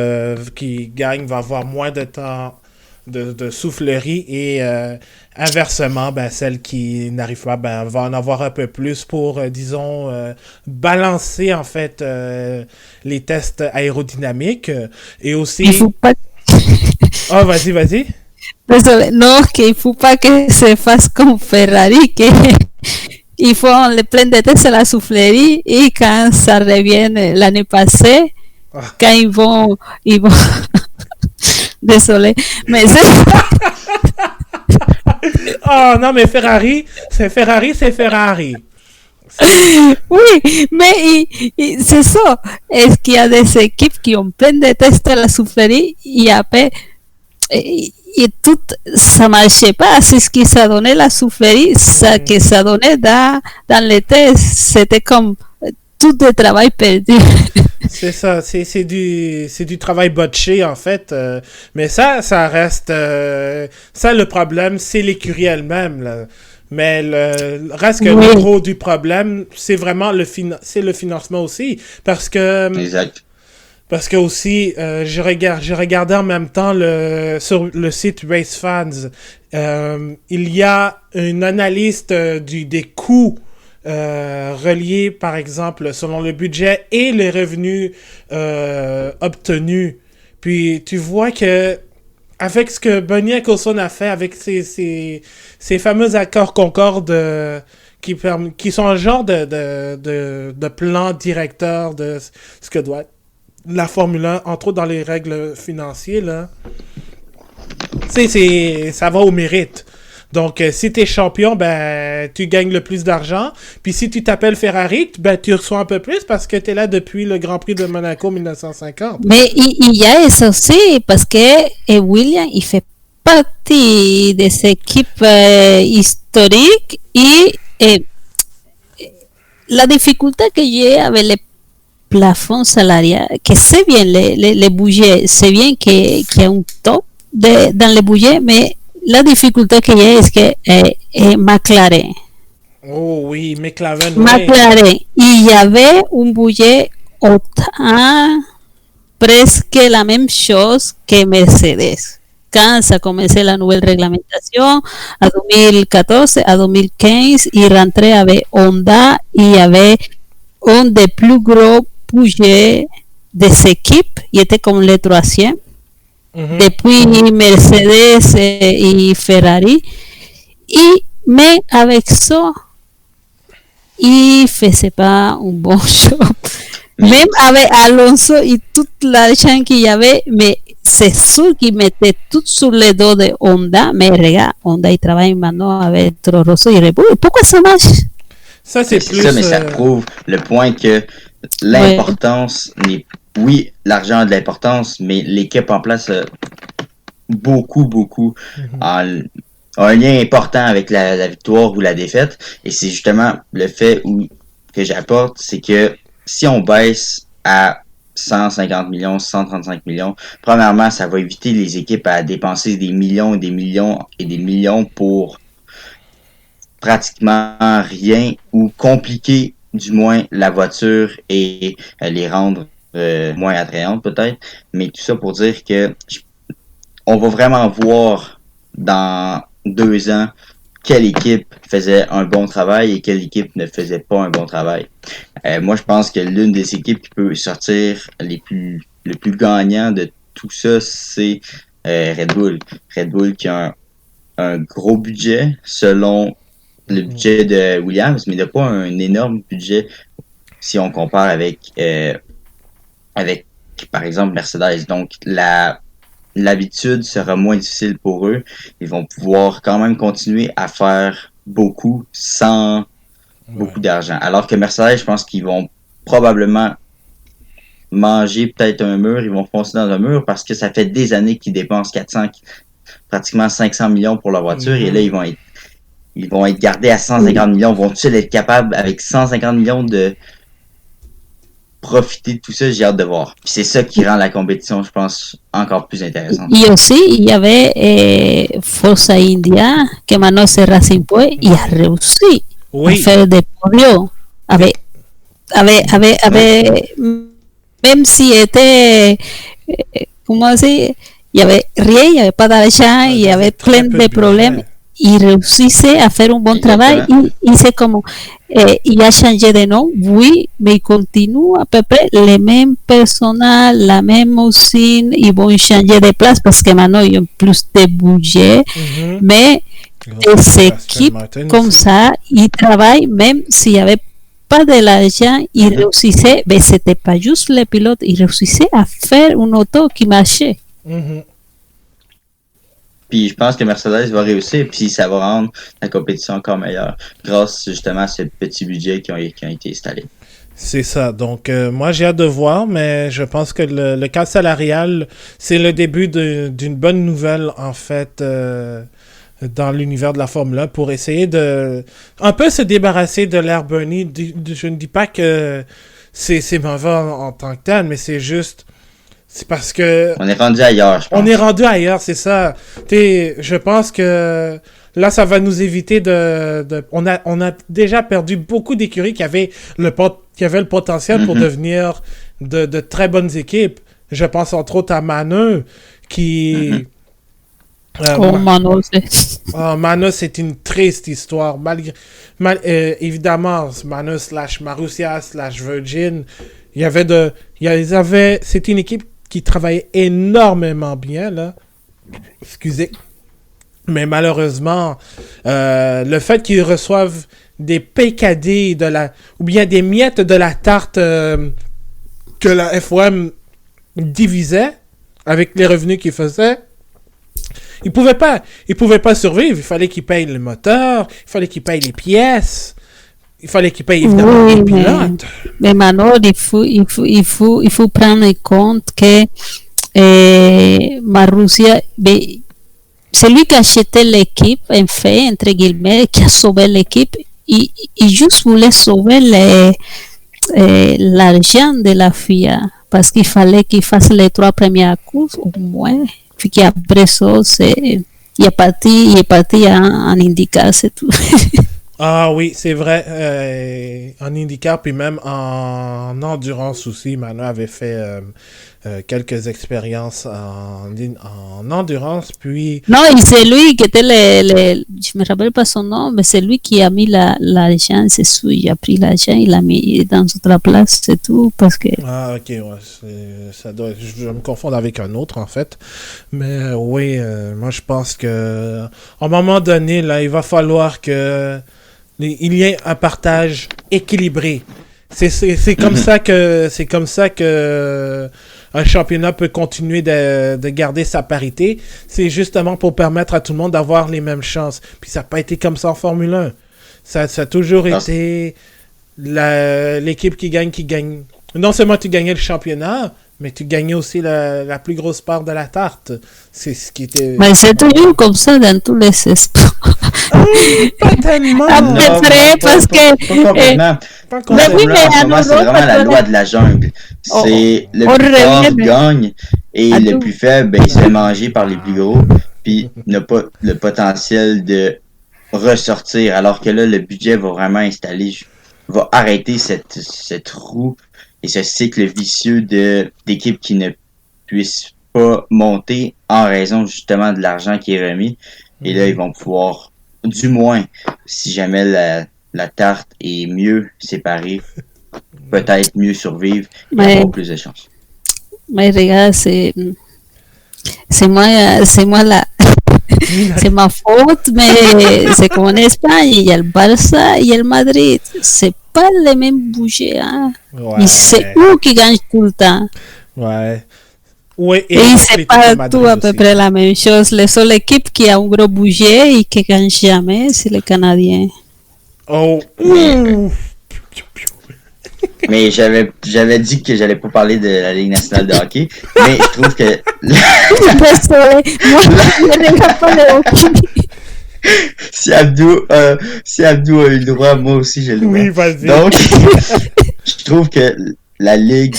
qui gagne va avoir moins de temps de soufflerie et inversement, celle qui n'arrive pas va en avoir un peu plus pour, disons, balancer, en fait, les tests aérodynamiques. Et aussi... Il faut pas... Oh, vas-y. Désolé, non, qu'il ne faut pas que se fasse comme Ferrari, qu'ils font le plein de tests à la soufflerie et quand ça revient l'année passée, quand ils vont... Désolé, mais c'est... Oh non, mais Ferrari. Oui, mais c'est ça. Est-ce qu'il y a des équipes qui ont plein de tests à la soufflerie et après... Et tout ça marchait pas, c'est ce qui ça donnait la soufflerie, ça que ça donnait dans l'été, c'était comme tout le travail perdu. C'est ça, c'est du travail botché en fait, mais ça reste ça le problème, c'est l'écurie elle-même là. Mais le reste que le gros du problème, c'est vraiment le financement aussi parce que exact. Parce que aussi, j'ai regardé en même temps sur le site Race Fans. Il y a une analyse des coûts reliés, par exemple, selon le budget et les revenus obtenus. Puis tu vois que avec ce que Bernie Ecclestone a fait avec ces fameux accords Concorde qui sont un genre de plan directeur de ce que doit être la Formule 1, entre autres dans les règles financières, là. Ça va au mérite. Donc, si t'es champion, tu gagnes le plus d'argent. Puis si tu t'appelles Ferrari, tu reçois un peu plus parce que t'es là depuis le Grand Prix de Monaco 1950. Mais il y a ça aussi, parce que Williams, il fait partie des équipes historiques et la difficulté que j'ai avec les plafonds salariaux, que c'est bien les budgets, c'est bien qu'il y a un top dans les budgets, mais la difficulté que j'ai est que McLaren. Oh oui, McLaren. McLaren, il y avait un budget autant presque la même chose que Mercedes. Quand ça commençait la nouvelle réglementation, à 2014, à 2015, il rentrait avec Honda, il y avait un des plus gros budgets des équipes, il était comme le troisième. Depuis Mercedes et Ferrari. Mais avec ça, il ne faisait pas un bon job. Même avec Alonso et toute l'argent qu'il y avait, mais c'est sûr qu'il mettait tout sur les dos de Honda. Mais regarde, Honda, il travaille maintenant avec Toro Rosso et Red Bull. Pourquoi ça marche? Ça, c'est plus... ça, mais ça prouve le point que l'importance n'est... Oui, l'argent a de l'importance, mais l'équipe en place a beaucoup a un lien important avec la victoire ou la défaite. Et c'est justement le fait que j'apporte, c'est que si on baisse à 150 millions, 135 millions, premièrement, ça va éviter les équipes à dépenser des millions et des millions et des millions pour pratiquement rien ou compliquer du moins la voiture et les rendre moins attrayantes peut-être. Mais tout ça pour dire que on va vraiment voir dans 2 ans quelle équipe faisait un bon travail et quelle équipe ne faisait pas un bon travail. Moi, je pense que l'une des équipes qui peut sortir le plus gagnant de tout ça, c'est Red Bull. Red Bull qui a un gros budget selon le budget de Williams, mais il n'a pas un énorme budget si on compare avec par exemple Mercedes. Donc l'habitude sera moins difficile pour eux. Ils vont pouvoir quand même continuer à faire beaucoup sans beaucoup d'argent. Alors que Mercedes, je pense qu'ils vont probablement manger peut-être un mur, ils vont foncer dans un mur parce que ça fait des années qu'ils dépensent pratiquement 500 millions pour leur voiture et là, ils vont être gardés à 150 millions. Vont-ils être capables, avec 150 millions, de profiter de tout ça? J'ai hâte de voir. Puis c'est ça qui rend la compétition, je pense, encore plus intéressante. Et aussi, il y avait Forza India, que maintenant c'est Racing Point, il a réussi à faire des podiums. Même si était, comment dire, il n'y avait rien, il n'y avait pas d'argent, il y avait plein de problèmes. Il réussissait à faire un bon travail. Il c'est comme, il a changé de nom, oui, mais il continue à peu près les mêmes personnels, la même usine. Ils vont changer de place parce que maintenant ils ont plus de budget. Mais des équipes comme ça, ils travaillent même s'il n'y avait pas de l'argent, ils réussissaient, mais c'était pas juste les pilotes, ils réussissaient à faire une auto qui marchait. Puis je pense que Mercedes va réussir, puis ça va rendre la compétition encore meilleure, grâce justement à ce petit budget qui ont été installés. C'est ça. Donc, moi, j'ai hâte de voir, mais je pense que le cadre salarial, c'est le début d'une bonne nouvelle, en fait, dans l'univers de la Formule 1 pour essayer de un peu se débarrasser de l'ère Bernie. Je ne dis pas que c'est mauvais en tant que tel, mais c'est juste... C'est parce que... On est rendu ailleurs, je pense. On est rendu ailleurs, c'est ça. Je pense que là, ça va nous éviter on a déjà perdu beaucoup d'écuries qui avaient le potentiel pour devenir de très bonnes équipes. Je pense entre autres à Manor, qui... Manor, c'est une triste histoire. Évidemment, Manor / Marussia / Virgin, c'était une équipe qui travaillait énormément bien, là. Excusez. Mais malheureusement, le fait qu'ils reçoivent des PKD ou bien des miettes de la tarte que la FOM divisait avec les revenus qu'ils faisaient, ils pouvaient pas survivre. Il fallait qu'ils payent le moteur, il fallait qu'ils payent les pièces. Il fallait qu'ils payent évidemment les pilotes. Mais maintenant, il faut prendre en compte que Marussia, c'est lui qui a acheté l'équipe, en fait, entre guillemets, qui a sauvé l'équipe. Il juste voulait sauver l'argent de la FIA parce qu'il fallait qu'il fasse les 3 premières courses au moins. Puis qu'après ça, il est parti en IndyCar, c'est tout. Ah oui, c'est vrai. En IndyCar, puis même en endurance aussi, Manu avait fait quelques expériences en endurance, puis... Non, et c'est lui qui était je me rappelle pas son nom, mais c'est lui qui a mis l'argent, c'est sûr, il a pris l'argent, il l'a mis dans autre place, c'est tout, parce que... Ah, ok, ouais, ça doit... Je me confondre avec un autre, en fait. Mais oui, moi, je pense que... À un moment donné, là, il va falloir que... il y ait un partage équilibré. C'est comme ça que un championnat peut continuer de garder sa parité. C'est justement pour permettre à tout le monde d'avoir les mêmes chances. Puis ça n'a pas été comme ça en Formule 1. Ça a toujours été l'équipe qui gagne. Non seulement tu gagnais le championnat, mais tu gagnais aussi la plus grosse part de la tarte. C'est ce qui était... Mais c'est toujours comme ça dans tous les sports. Pas tellement. À peu près, parce que... Pas complètement. Mais oui, mais En ce moment, c'est vraiment la loi de la jungle. C'est le plus fort gagne et le plus faible, ben, il se fait manger par les plus gros, puis n'a pas le potentiel de ressortir. Alors que là, le budget va vraiment va arrêter cette roue et ce cycle vicieux d'équipes qui ne puissent pas monter en raison justement de l'argent qui est remis. Et là, ils vont pouvoir, du moins, si jamais la tarte est mieux séparée, peut-être mieux survivre et avoir plus de chance. Mais regarde, c'est moi c'est ma faute, mais c'est comme en Espagne, il y a le Barça, il y a le Madrid. C'est pas les mêmes budgets, hein. Ouais. C'est eux qui gagnent tout le temps. Ouais. Oui, et c'est pas tout à peu près la même chose. Les seules équipes qui a un gros budget et qui gagnent jamais, c'est les Canadiens. Oh. Mais j'avais dit que j'allais pas parler de la Ligue nationale de hockey, mais je trouve que... Désolé, moi je ne regarde pas le hockey. Si Abdou a eu le droit, moi aussi j'ai le droit. Oui, vas-y. Donc, je trouve que la Ligue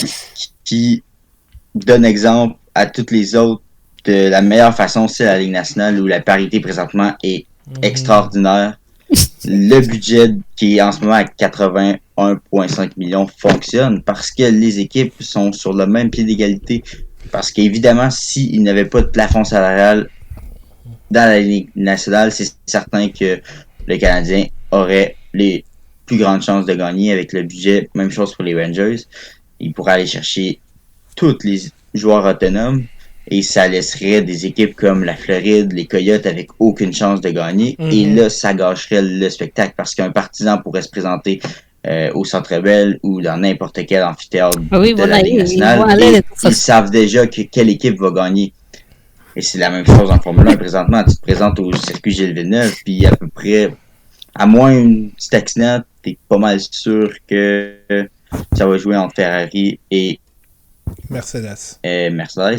qui donne exemple à toutes les autres de la meilleure façon, c'est la Ligue nationale où la parité présentement est extraordinaire. Le budget qui est en ce moment à 81,5 millions fonctionne parce que les équipes sont sur le même pied d'égalité. Parce qu'évidemment, s'il n'y avait pas de plafond salarial dans la Ligue nationale, c'est certain que le Canadien aurait les plus grandes chances de gagner avec le budget. Même chose pour les Rangers. Ils pourraient aller chercher tous les joueurs autonomes et ça laisserait des équipes comme la Floride, les Coyotes avec aucune chance de gagner. Et là, ça gâcherait le spectacle parce qu'un partisan pourrait se présenter au Centre Bell ou dans n'importe quel amphithéâtre de la Ligue nationale. Et ils savent déjà quelle équipe va gagner. Et c'est la même chose en Formule 1 présentement. Tu te présentes au circuit Gilles Villeneuve, puis à peu près, à moins une petite accident, t'es pas mal sûr que ça va jouer entre Ferrari et Mercedes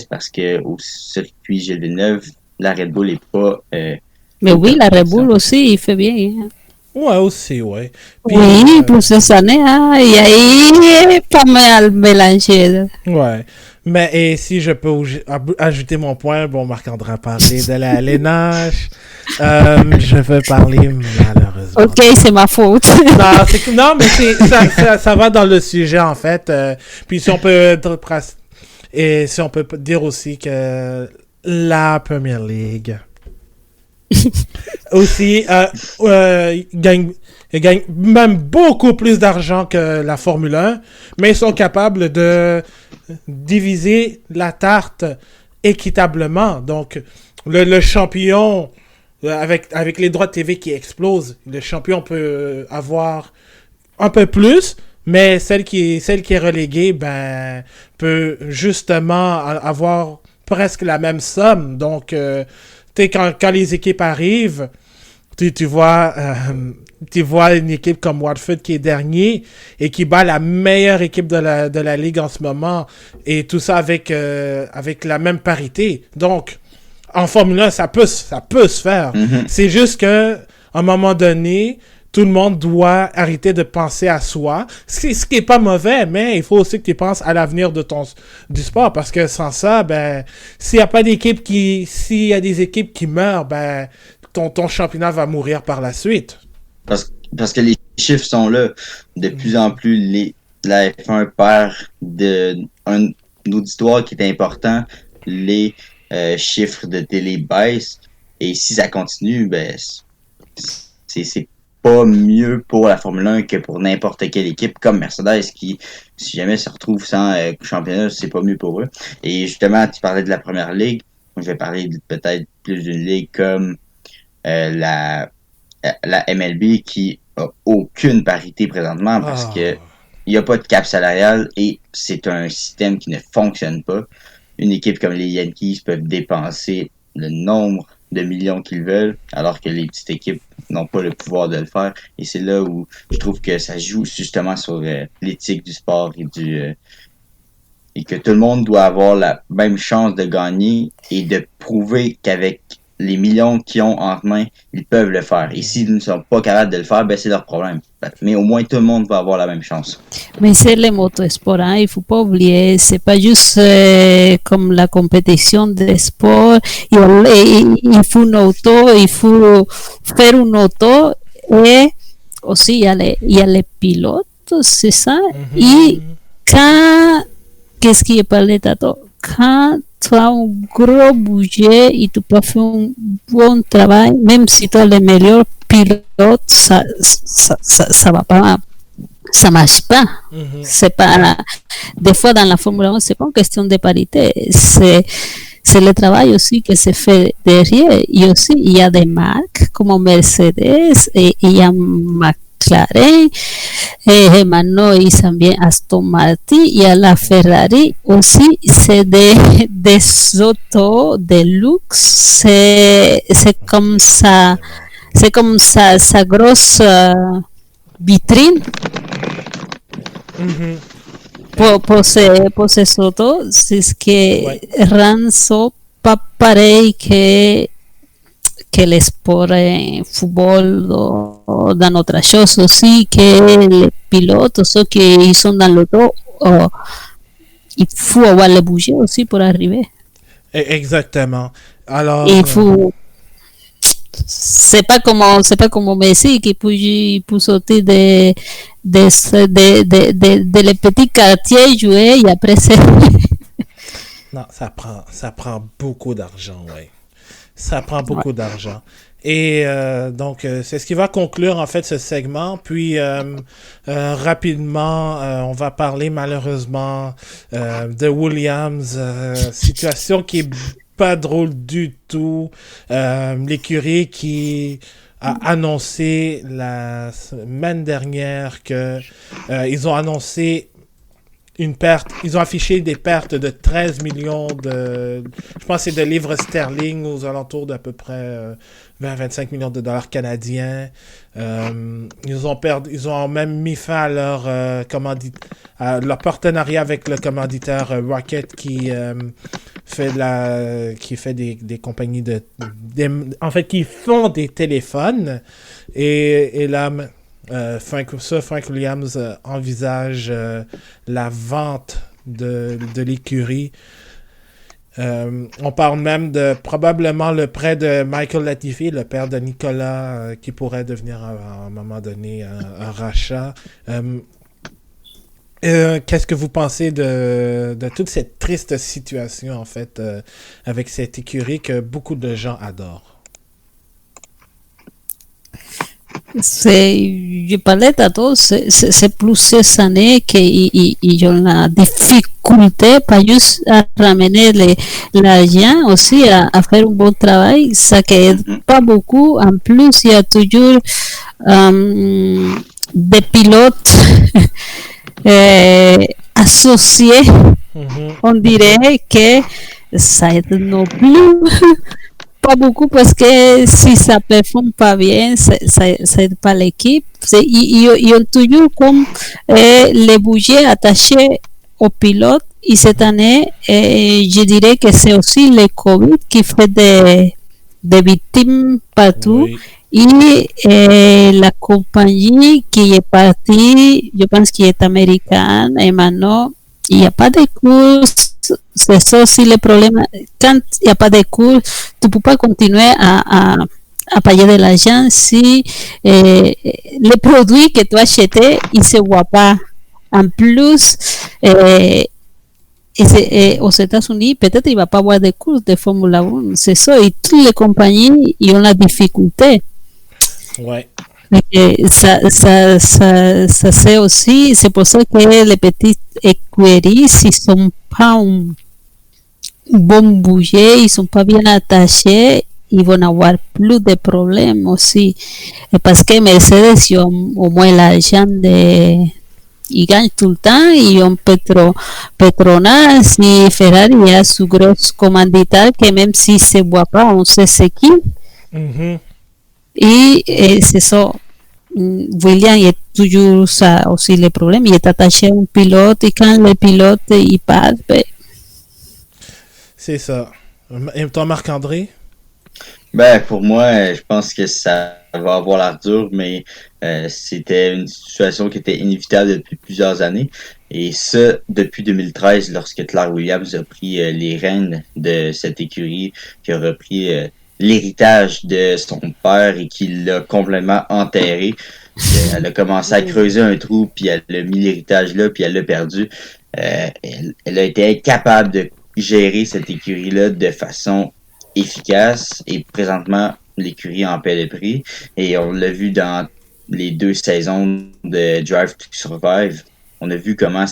parce que au circuit Gilles Villeneuve, la Red Bull est pas... mais oui, la Red Bull aussi, il fait bien. Hein. Ouais, aussi, ouais. Puis, oui, plusieurs années, hein, il est pas mal mélangé. Ouais. Mais et si je peux ajouter mon point, bon, Marc-André a parlé de la LNH. Je veux parler malheureusement. Ok, c'est ma faute. Non, mais ça va dans le sujet en fait. Puis si on peut dire aussi que la Premier League aussi gagne même beaucoup plus d'argent que la Formule 1, mais ils sont capables de diviser la tarte équitablement. Donc, le champion, avec les droits de TV qui explosent, le champion peut avoir un peu plus, mais celle qui est reléguée, ben, peut justement avoir presque la même somme. Donc, quand les équipes arrivent, tu vois une équipe comme Watford qui est dernier et qui bat la meilleure équipe de la Ligue en ce moment, et tout ça avec la même parité. Donc, en Formule 1, ça peut se faire. C'est juste que, à un moment donné, tout le monde doit arrêter de penser à soi. Ce qui est pas mauvais, mais il faut aussi que tu penses à l'avenir du sport, parce que sans ça, ben, s'il y a des équipes qui meurent, ben, ton championnat va mourir par la suite. Parce que les chiffres sont là. De plus en plus, la F1 perd un auditoire qui est important. Les chiffres de télé baissent. Et si ça continue, ben, c'est pas mieux pour la Formule 1 que pour n'importe quelle équipe comme Mercedes qui, si jamais se retrouve sans championnat, c'est pas mieux pour eux. Et justement, tu parlais de la première ligue. Moi, je vais parler peut-être plus d'une ligue comme la MLB qui a aucune parité présentement parce que il n'y a pas de cap salarial et c'est un système qui ne fonctionne pas. Une équipe comme les Yankees peuvent dépenser le nombre de millions qu'ils veulent, alors que les petites équipes n'ont pas le pouvoir de le faire. Et c'est là où je trouve que ça joue justement sur l'éthique du sport et que tout le monde doit avoir la même chance de gagner et de prouver qu'avec les millions qu'ils ont entre mains, ils peuvent le faire. Et s'ils ne sont pas capables de le faire, ben c'est leur problème. Mais au moins, tout le monde va avoir la même chance. Mais c'est le motosport, hein? Il ne faut pas oublier, c'est pas juste comme la compétition de sport. Il faut une auto, il faut faire une auto et aussi il y a les pilotes, c'est ça. Et qu'est-ce qui est parlé tantôt? Quand tu as un gros budget et tu peux faire un bon travail, même si tu as les meilleurs pilotes, ça va pas, ça marche pas. C'est pas, des fois dans la Formule 1, c'est pas une question de parité, c'est le travail aussi que se fait derrière. Et aussi, il y a des marques comme Mercedes et il y a McLaren, et maintenant ils sont bien Aston Martin, il y a la Ferrari aussi, c'est des autos de luxe, c'est comme ça, sa grosse vitrine pour ces autos, c'est ce qui rend ça pas pareil que le sport football ou dans autre chose aussi, que les pilotes, ceux qui sont dans l'auto, il faut avoir le budget aussi pour arriver. Exactement. Alors, il faut, c'est pas comme Messi qui peut sauter de les petits quartiers jouer et après c'est non, ça prend beaucoup d'argent, ouais. Ça prend beaucoup d'argent. Et donc, c'est ce qui va conclure en fait ce segment. Puis, rapidement, on va parler malheureusement de Williams. Situation qui est pas drôle du tout. L'écurie qui a annoncé la semaine dernière que ils ont annoncé une perte, ils ont affiché des pertes de 13 millions je pense que c'est de livres sterling aux alentours d'à peu près 20-25 millions de dollars canadiens. Ils ont même mis fin à leur partenariat avec le commanditaire Rocket qui fait des compagnies en fait, qui font des téléphones et là, Frank Williams envisage la vente de l'écurie. On parle même de probablement le prêt de Michael Latifi, le père de Nicolas, qui pourrait devenir à un moment donné un rachat. Qu'est-ce que vous pensez de toute cette triste situation en fait avec cette écurie que beaucoup de gens adorent? Je parlais tantôt, c'est plusieurs années qu'ils ont la difficulté, pas juste à ramener l'argent, aussi à faire un bon travail, ça n'aide pas beaucoup. En plus, il y a toujours des pilotes associés. On dirait que ça aide non plus. Pas beaucoup parce que si ça performe pas bien, ça aide pas l'équipe. Ils ont toujours comme les budgets attachés aux pilotes et cette année, je dirais que c'est aussi le Covid qui fait des victimes partout. Oui. Et la compagnie qui est partie, je pense qu'elle est américaine, et maintenant, il n'y a pas de cours. C'est ça aussi le problème. Quand il n'y a pas de cours, tu ne peux pas continuer à payer de l'argent si les produits que tu as achetés, ils ne se voient pas. En plus, aux États-Unis, peut-être il ne va pas avoir de cours de Formule 1. C'est ça. Et toutes les compagnies, ils ont la difficulté. Ouais. Ça c'est aussi, c'est pour ça que les petites écuries, s'ils sont pas un bon budget, ils sont pas bien attachés, ils vont avoir plus de problèmes aussi. Et parce que Mercedes, ils ont au moins l'argent ils gagnent tout le temps, ils ont Petronas et Ferrari a su grosse commanditaire que même si se voit pas, on sait c'est qui. Mhm. Et c'est ça. William est toujours ça aussi le problème. Il est attaché à un pilote et quand le pilote il part, ben, C'est ça. Et toi, Marc-André? Ben, pour moi, je pense que ça va avoir l'air dur, mais c'était une situation qui était inévitable depuis plusieurs années. Et ça, depuis 2013, lorsque Clark Williams a pris les rênes de cette écurie, qui a repris l'héritage de son père et qui l'a complètement enterré. Elle a commencé à creuser un trou, puis elle a mis l'héritage là, puis elle l'a perdu. Elle a été incapable de gérer cette écurie-là de façon efficace et présentement l'écurie en paie le prix et on l'a vu dans les 2 saisons de Drive to Survive. On a vu comment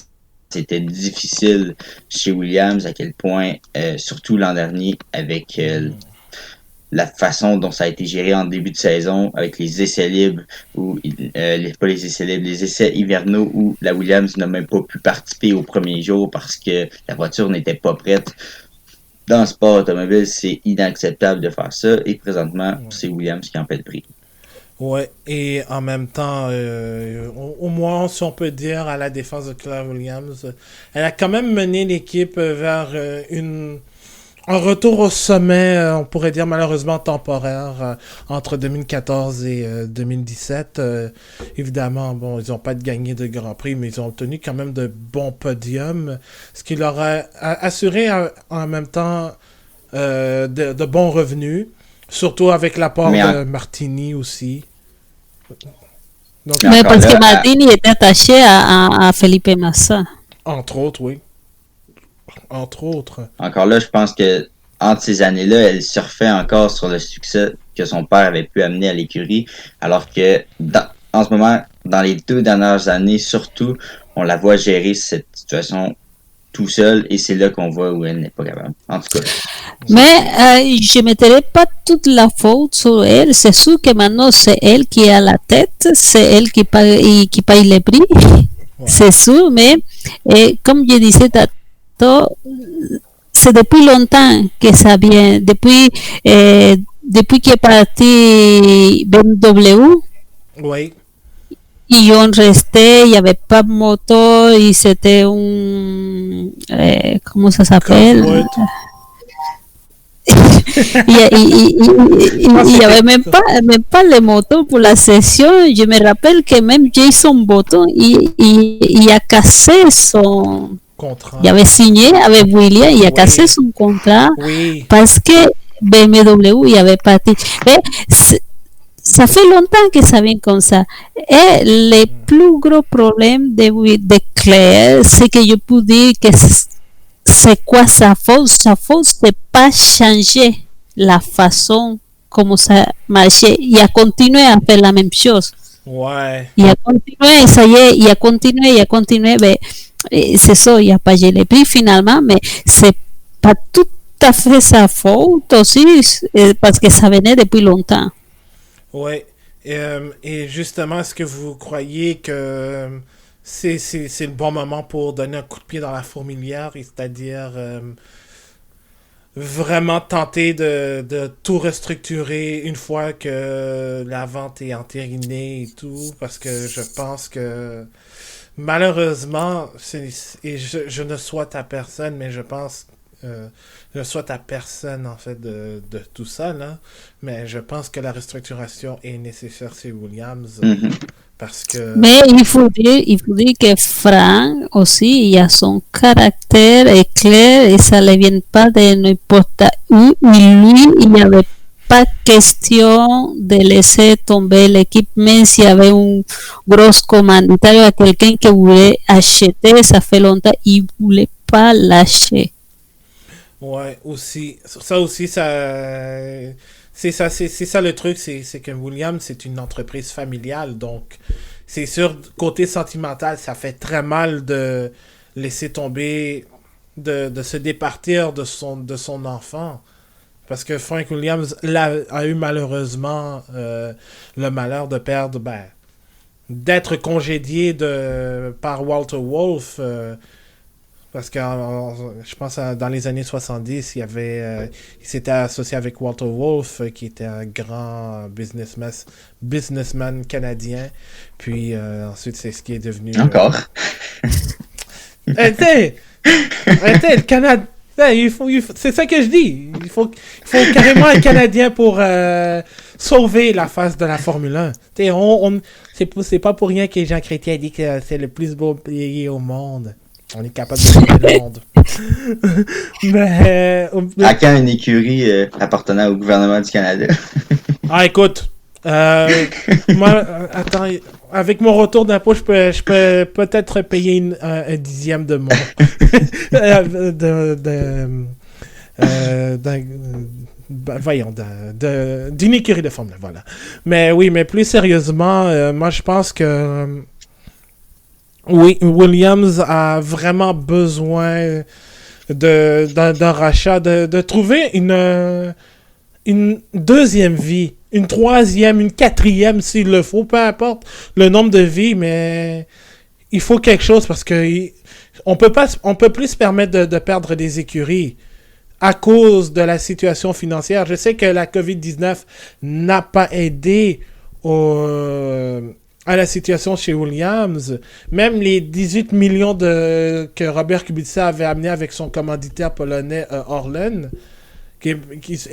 c'était difficile chez Williams, à quel point, surtout l'an dernier, avec la façon dont ça a été géré en début de saison, avec les essais libres, ou pas les essais libres, les essais hivernaux où la Williams n'a même pas pu participer au premier jour parce que la voiture n'était pas prête. Dans le sport automobile, c'est inacceptable de faire ça. Et présentement, c'est Williams qui en paie le prix. Ouais, et en même temps, au moins, si on peut dire, à la défense de Claire Williams, elle a quand même mené l'équipe vers un retour au sommet, on pourrait dire malheureusement temporaire, entre 2014 et 2017. Évidemment, bon, ils n'ont pas gagné de Grand Prix, mais ils ont obtenu quand même de bons podiums, ce qui leur a assuré en même temps de bons revenus, surtout avec l'apport de Martini aussi. Donc, mais parce que Martini est attaché à Felipe Massa. Entre autres, oui. Entre autres. Encore là, je pense que entre ces années-là, elle surfait encore sur le succès que son père avait pu amener à l'écurie, alors que en ce moment, dans les 2 dernières années, surtout, on la voit gérer cette situation tout seul et c'est là qu'on voit où elle n'est pas capable. En tout cas. Mais je ne mettrai pas toute la faute sur elle. C'est sûr que maintenant, c'est elle qui est à la tête, c'est elle qui paye les prix, ouais. C'est sûr, mais comme je disais tantôt, c'est depuis longtemps que ça vient, depuis qu'est parti BMW. Oui. Ils ont resté, il n'y avait pas de moto, et c'était un... comment ça s'appelle? Il n'y avait même pas les motos pour la session. Je me rappelle que même Jason Button, il a cassé son contrat. Il avait signé avec Williams, il a cassé son contrat parce que BMW il avait parti. Mais ça fait longtemps que ça vient comme ça. Et le plus gros problème de Claire, c'est que je peux dire que c'est quoi sa faute? Sa faute, c'est pas changer la façon comme ça marchait. Il a continué à faire la même chose. Ouais. Il a continué, ça y est, il a continué. Mais c'est ça, il a payé les prix finalement, mais c'est pas tout à fait sa faute aussi, parce que ça venait depuis longtemps. Oui. Et justement, est-ce que vous croyez que c'est le bon moment pour donner un coup de pied dans la fourmilière, c'est-à-dire vraiment tenter de tout restructurer une fois que la vente est entérinée et tout, parce que je pense que malheureusement, et je ne souhaite à personne, mais je pense, je souhaite à personne en fait de tout ça là, mais je pense que la restructuration est nécessaire chez Williams Mhm. parce que Mais il faut dire que Frank aussi, il a son caractère est clair et ça ne vient pas de n'importe où. Et lui, il n'y avait pas question de laisser tomber l'équipe, même s'il y avait un gros commanditaire, quelqu'un qui voulait acheter, ça fait longtemps, il ne voulait pas lâcher. ouais aussi c'est ça le truc, c'est que Williams c'est une entreprise familiale, donc c'est sûr côté sentimental ça fait très mal de laisser tomber de se départir de son enfant. Parce que Frank Williams a eu malheureusement le malheur de perdre, d'être congédié par Walter Wolf. Parce que je pense dans les années 70, il s'était associé avec Walter Wolf, qui était un grand businessman canadien. Puis ensuite, c'est ce qui est devenu. Encore. Arrêtez! Arrêtez, le Canada. C'est ça que je dis. Il faut carrément un Canadien pour sauver la face de la Formule 1. C'est pas pour rien que Jean Chrétien dit que c'est le plus beau pays au monde. On est capable de sauver le monde. Mais, À quand une écurie appartenant au gouvernement du Canada? écoute. Moi, attends, avec mon retour d'impôt, je peux peut-être payer un dixième de mon d'une écurie de Formule 1, voilà. Mais oui, mais plus sérieusement, moi je pense que oui, Williams a vraiment besoin d'un rachat, de trouver une deuxième vie, une troisième, une quatrième s'il le faut, peu importe le nombre de vies, mais il faut quelque chose parce que on peut plus se permettre de perdre des écuries à cause de la situation financière. Je sais que la COVID-19 n'a pas aidé à la situation chez Williams. Même les 18 millions que Robert Kubica avait amené avec son commanditaire polonais Orlen, et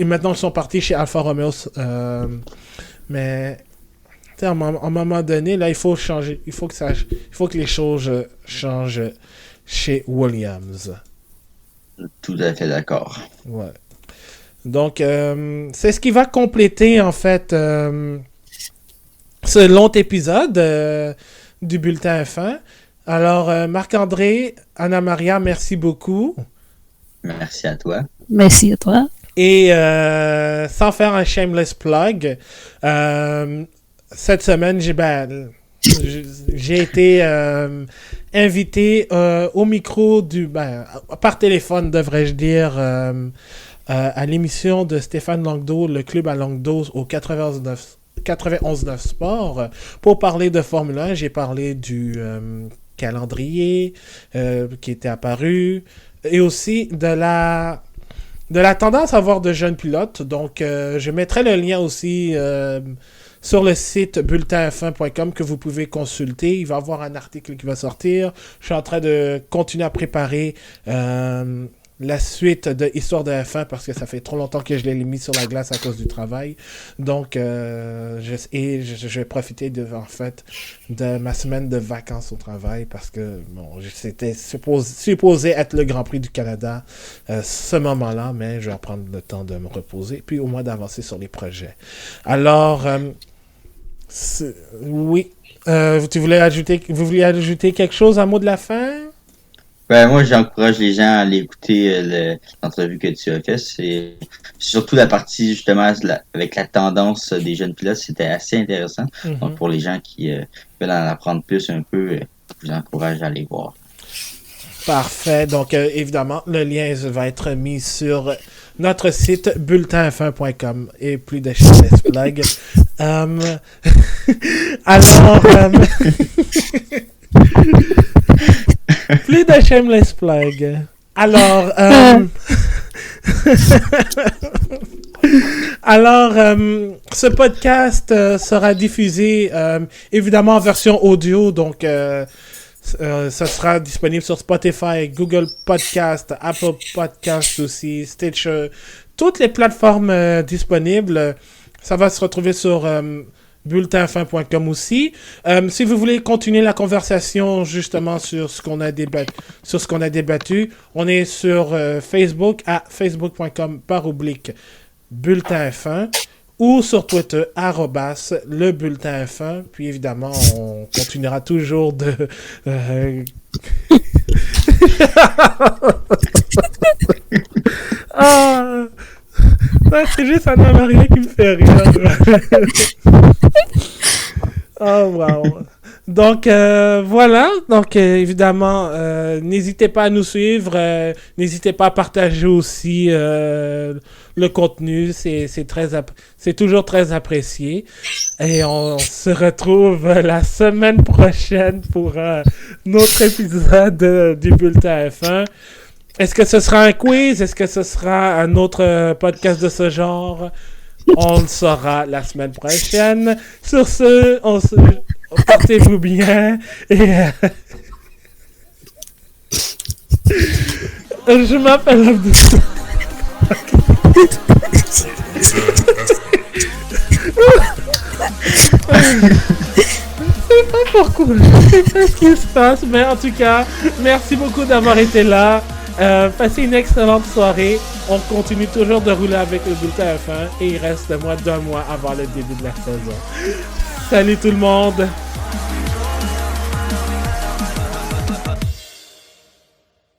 maintenant ils sont partis chez Alfa Romeo. Mais à un moment donné, là, il faut changer. Il faut que les choses changent chez Williams. Tout à fait d'accord. Ouais. Donc, c'est ce qui va compléter, en fait, ce long épisode du Bulletin F1. Alors, Marc-André, Anna-Maria, merci beaucoup. Merci à toi. Merci à toi. Et sans faire un shameless plug, cette semaine, j'ai été invité au micro par téléphone, devrais-je dire, à l'émission de Stéphane Langdo, le club à Langdo au 91.9 Sport, pour parler de Formule 1. J'ai parlé du calendrier qui était apparu et aussi de la tendance à avoir de jeunes pilotes. Donc, je mettrai le lien aussi sur le site bulletinf1.com que vous pouvez consulter. Il va y avoir un article qui va sortir. Je suis en train de continuer à préparer la suite de Histoire de F1 parce que ça fait trop longtemps que je l'ai mis sur la glace à cause du travail. Donc, je vais profiter de ma semaine de vacances au travail parce que c'était supposé être le Grand Prix du Canada ce moment-là, mais je vais prendre le temps de me reposer puis au moins d'avancer sur les projets. Alors, oui, vous vouliez ajouter quelque chose, un mot de la fin? Moi, j'encourage les gens à aller écouter l'entrevue que tu as faite. C'est surtout la partie, justement, avec la tendance des jeunes pilotes, c'était assez intéressant. Mm-hmm. Donc, pour les gens qui veulent en apprendre plus un peu, je vous encourage à aller voir. Parfait. Donc, évidemment, le lien va être mis sur notre site bulletinf1.com et plus de shameless plug. Alors... plus de shameless plug. Alors, ce podcast sera diffusé évidemment en version audio, donc Ça sera disponible sur Spotify, Google Podcast, Apple Podcast aussi, Stitcher, toutes les plateformes disponibles. Ça va se retrouver sur bulletinfin.com aussi. Si vous voulez continuer la conversation justement sur ce qu'on a débattu, on est sur Facebook à facebook.com/bulletinfin ou sur Twitter @le bulletin F1. Puis évidemment, on continuera toujours de c'est juste un Maria qui me fait rire. Oh wow. Donc voilà, donc évidemment, n'hésitez pas à nous suivre, n'hésitez pas à partager aussi le contenu, c'est toujours très apprécié. Et on se retrouve la semaine prochaine pour notre épisode du Bulletin F1. Est-ce que ce sera un quiz? Est-ce que ce sera un autre podcast de ce genre? On le saura la semaine prochaine. Sur ce, portez-vous bien et je m'appelle Abdou. Je sais pas pourquoi, je sais pas ce qui se passe, mais en tout cas, merci beaucoup d'avoir été là. Passez une excellente soirée. On continue toujours de rouler avec le bulletin F1 et il reste moins d'un mois avant le début de la saison. Salut tout le monde!